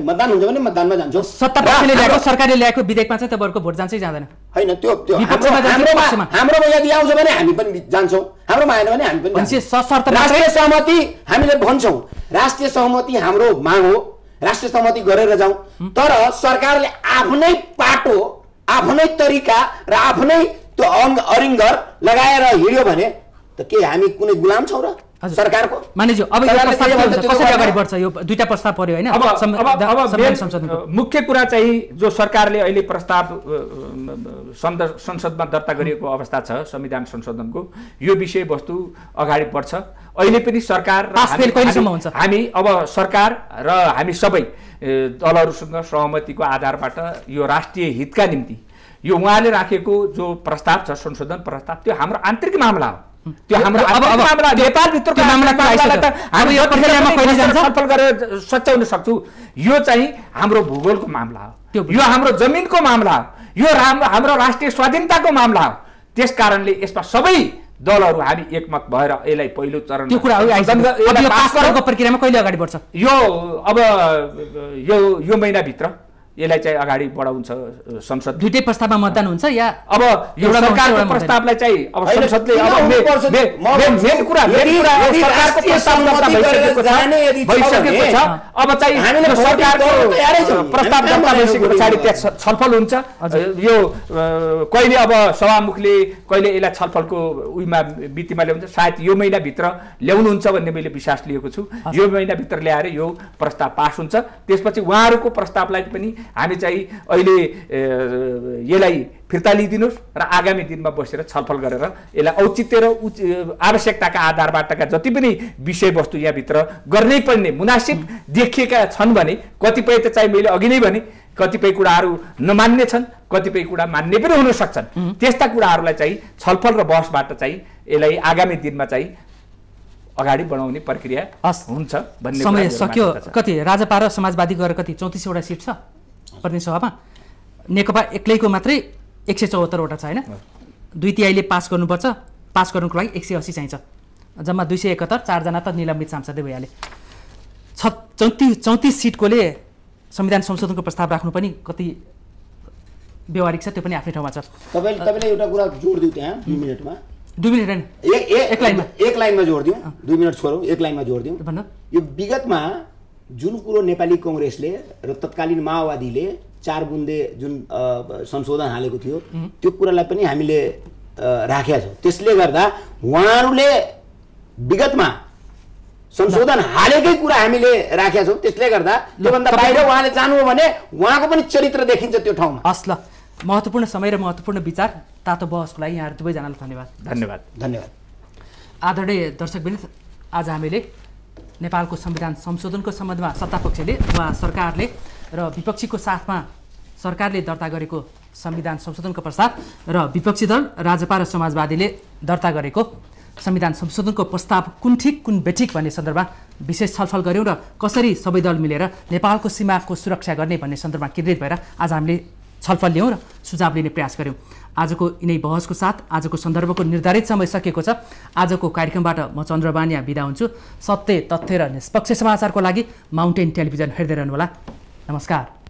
D: मतदान हुन्छ भने मतदानमा जान्छौँ।
C: सत्ता पक्षले ल्याएको सरकारले ल्याएको विधेयकमा चाहिँ तपाईँहरूको भोट जान्छै जाँदैन?
D: होइन, त्यो हाम्रोमा यदि आउँछ भने हामी पनि जान्छौँ, हाम्रोमा आएन भने हामी पनि
C: सशर्त
D: राष्ट्रिय सहमति हामीले भन्छौँ, राष्ट्रिय सहमति हाम्रो माग हो, राष्ट्रिय सहमति गरेर जाउँ। तर सरकारले आफ्नै पाटो, आफ्नै तरिका र आफ्नै त्यो अरिङ्गर लगाएर हिँड्यो भने त के हामी कुनै गुलाम छौँ र सरकारको?
C: मानिज्यू अब यो प्रस्ताव कसरी अगाडि बढ्छ? यो दुईटा प्रस्ताव पर्यो होइन।
B: मुख्य कुरा चाहिँ जो सरकारले अहिले प्रस्ताव संसदमा दर्ता गरिएको अवस्था छ संविधान संशोधनको, यो विषयवस्तु अगाडि बढ्छ। अहिले पनि सरकार हामी अब सरकार र हामी सबै दलहरूसँग सहमतिको आधारबाट यो राष्ट्रिय हितका निम्ति यो उहाँले राखेको जो प्रस्ताव छ संशोधन प्रस्ताव, त्यो हाम्रो आन्तरिक मामला हो, त्यो हाम्रो मामला नेपालभित्रको मामलालाई त हामी यो प्रक्रियामा कहिले जान्छ छलफल गरेर सच्याउन सक्छौँ। यो चाहिँ हाम्रो भूगोलको मामला हो, यो हाम्रो जमिनको मामला हो, यो हाम्रो राष्ट्रिय स्वाधीनताको मामला हो। त्यस कारणले यसमा सबै दलहरू हामी एकमत भएर यसलाई पहिलो चरण
C: त्यो कुरा प्रक्रियामा कहिले अगाडि बढ्छ?
B: यो अब यो महिनाभित्र यसलाई चाहिँ अगाडि बढाउँछ संसद।
C: दुईटै प्रस्तावमा मतदान हुन्छ या
B: अब यो सरकारको प्रस्तावलाई चाहिँ अब संसदले मेन कुरा सरकारको भइसकेको छ। अब चाहिँ सरकारको प्रस्ताव दर्ता भइसकेको पछाडि त्यहाँ छलफल हुन्छ। यो कहिले अब सभामुखले कहिले यसलाई छलफलको उइमा बितिमा ल्याउँछ, सायद यो महिनाभित्र ल्याउनुहुन्छ भन्ने मैले विश्वास लिएको छु। यो महिनाभित्र ल्याएर यो प्रस्ताव पास हुन्छ। त्यसपछि उहाँहरूको प्रस्तावलाई पनि हामी चाहिँ अहिले यसलाई फिर्ता लिइदिनुहोस् र आगामी दिनमा बसेर छलफल गरेर यसलाई औचित्य र आवश्यकताका आधारबाटका जति पनि विषयवस्तु यहाँभित्र गर्नै पर्ने मुनासिब देखिएका छन् भने कतिपय त चाहिँ मैले अघि नै भने कतिपय कुराहरू नमान्ने छन्, कतिपय कुरा मान्ने पनि हुन सक्छन्। त्यस्ता कुराहरूलाई चाहिँ छलफल र बहसबाट चाहिँ यसलाई आगामी दिनमा चाहिँ अगाडि बढाउने प्रक्रिया हुन्छ भन्ने।
C: समय सक्यो। कति राजपा र समाजवादी गरेर कति 34 वटा सिट छ प्रतिनिधि सभामा? नेकपा एक्लैको मात्रै 174 वटा छ होइन? 2/3 पास गर्नुपर्छ, पास गर्नुको लागि 180 चाहिन्छ, जम्मा 271। 4 जना त निलम्बित सांसदै भइहाले। 34 सिटकोले संविधान संशोधनको प्रस्ताव राख्नु पनि कति व्यवहारिक छ त्यो पनि आफ्नै ठाउँमा छ।
D: तपाईँले एउटा कुरा जोड दिउँ त्यहाँ 2 मिनेटमा।
C: 2 मिनेट हैन,
D: एक लाइनमा जोड दिउँ, 2 मिनेट छोडौँ, एक लाइनमा जोड दिउँ। यो विगतमा जुन कुरो नेपाली कांग्रेसले र तत्कालीन माओवादीले 4 बुन्दे जुन संशोधन हालेको थियो त्यो कुरालाई पनि हामीले राखेका छौँ। त्यसले गर्दा उहाँहरूले विगतमा संशोधन हालेकै कुरा हामीले राखेका छौँ। त्यसले गर्दा त्योभन्दा बाहिर उहाँले जानु हो भने उहाँको पनि चरित्र देखिन्छ त्यो ठाउँमा।
C: हस् ल, महत्त्वपूर्ण समय र महत्त्वपूर्ण विचार तातो बहसको लागि यहाँहरू दुवैजनालाई धन्यवाद।
B: धन्यवाद
D: धन्यवाद।
C: आदरणीय दर्शकवृन्द, आज हामीले नेपालको संविधान संशोधनको सम्बन्धमा सत्तापक्षले वा सरकारले र विपक्षीको साथमा सरकारले दर्ता गरेको संविधान संशोधनको प्रस्ताव र विपक्षी दल राजपा र समाजवादीले दर्ता गरेको संविधान संशोधनको प्रस्ताव कुन ठिक कुन बेठिक भन्ने सन्दर्भमा विशेष छलफल गऱ्यौँ र कसरी सबै दल मिलेर नेपालको सीमाको सुरक्षा गर्ने भन्ने सन्दर्भमा केन्द्रित भएर आज हामीले छलफल ल्याउँ र सुझाव लिने प्रयास गऱ्यौँ। आजको यिनै बहसको साथ आजको सन्दर्भको निर्धारित समय सकिएको छ। आजको कार्यक्रमबाट म चन्द्र बानिया बिदा हुन्छु। सत्य, तथ्य र निष्पक्ष समाचारको लागि माउन्टेन टेलिभिजन हेर्दै रहनुहोला। नमस्कार।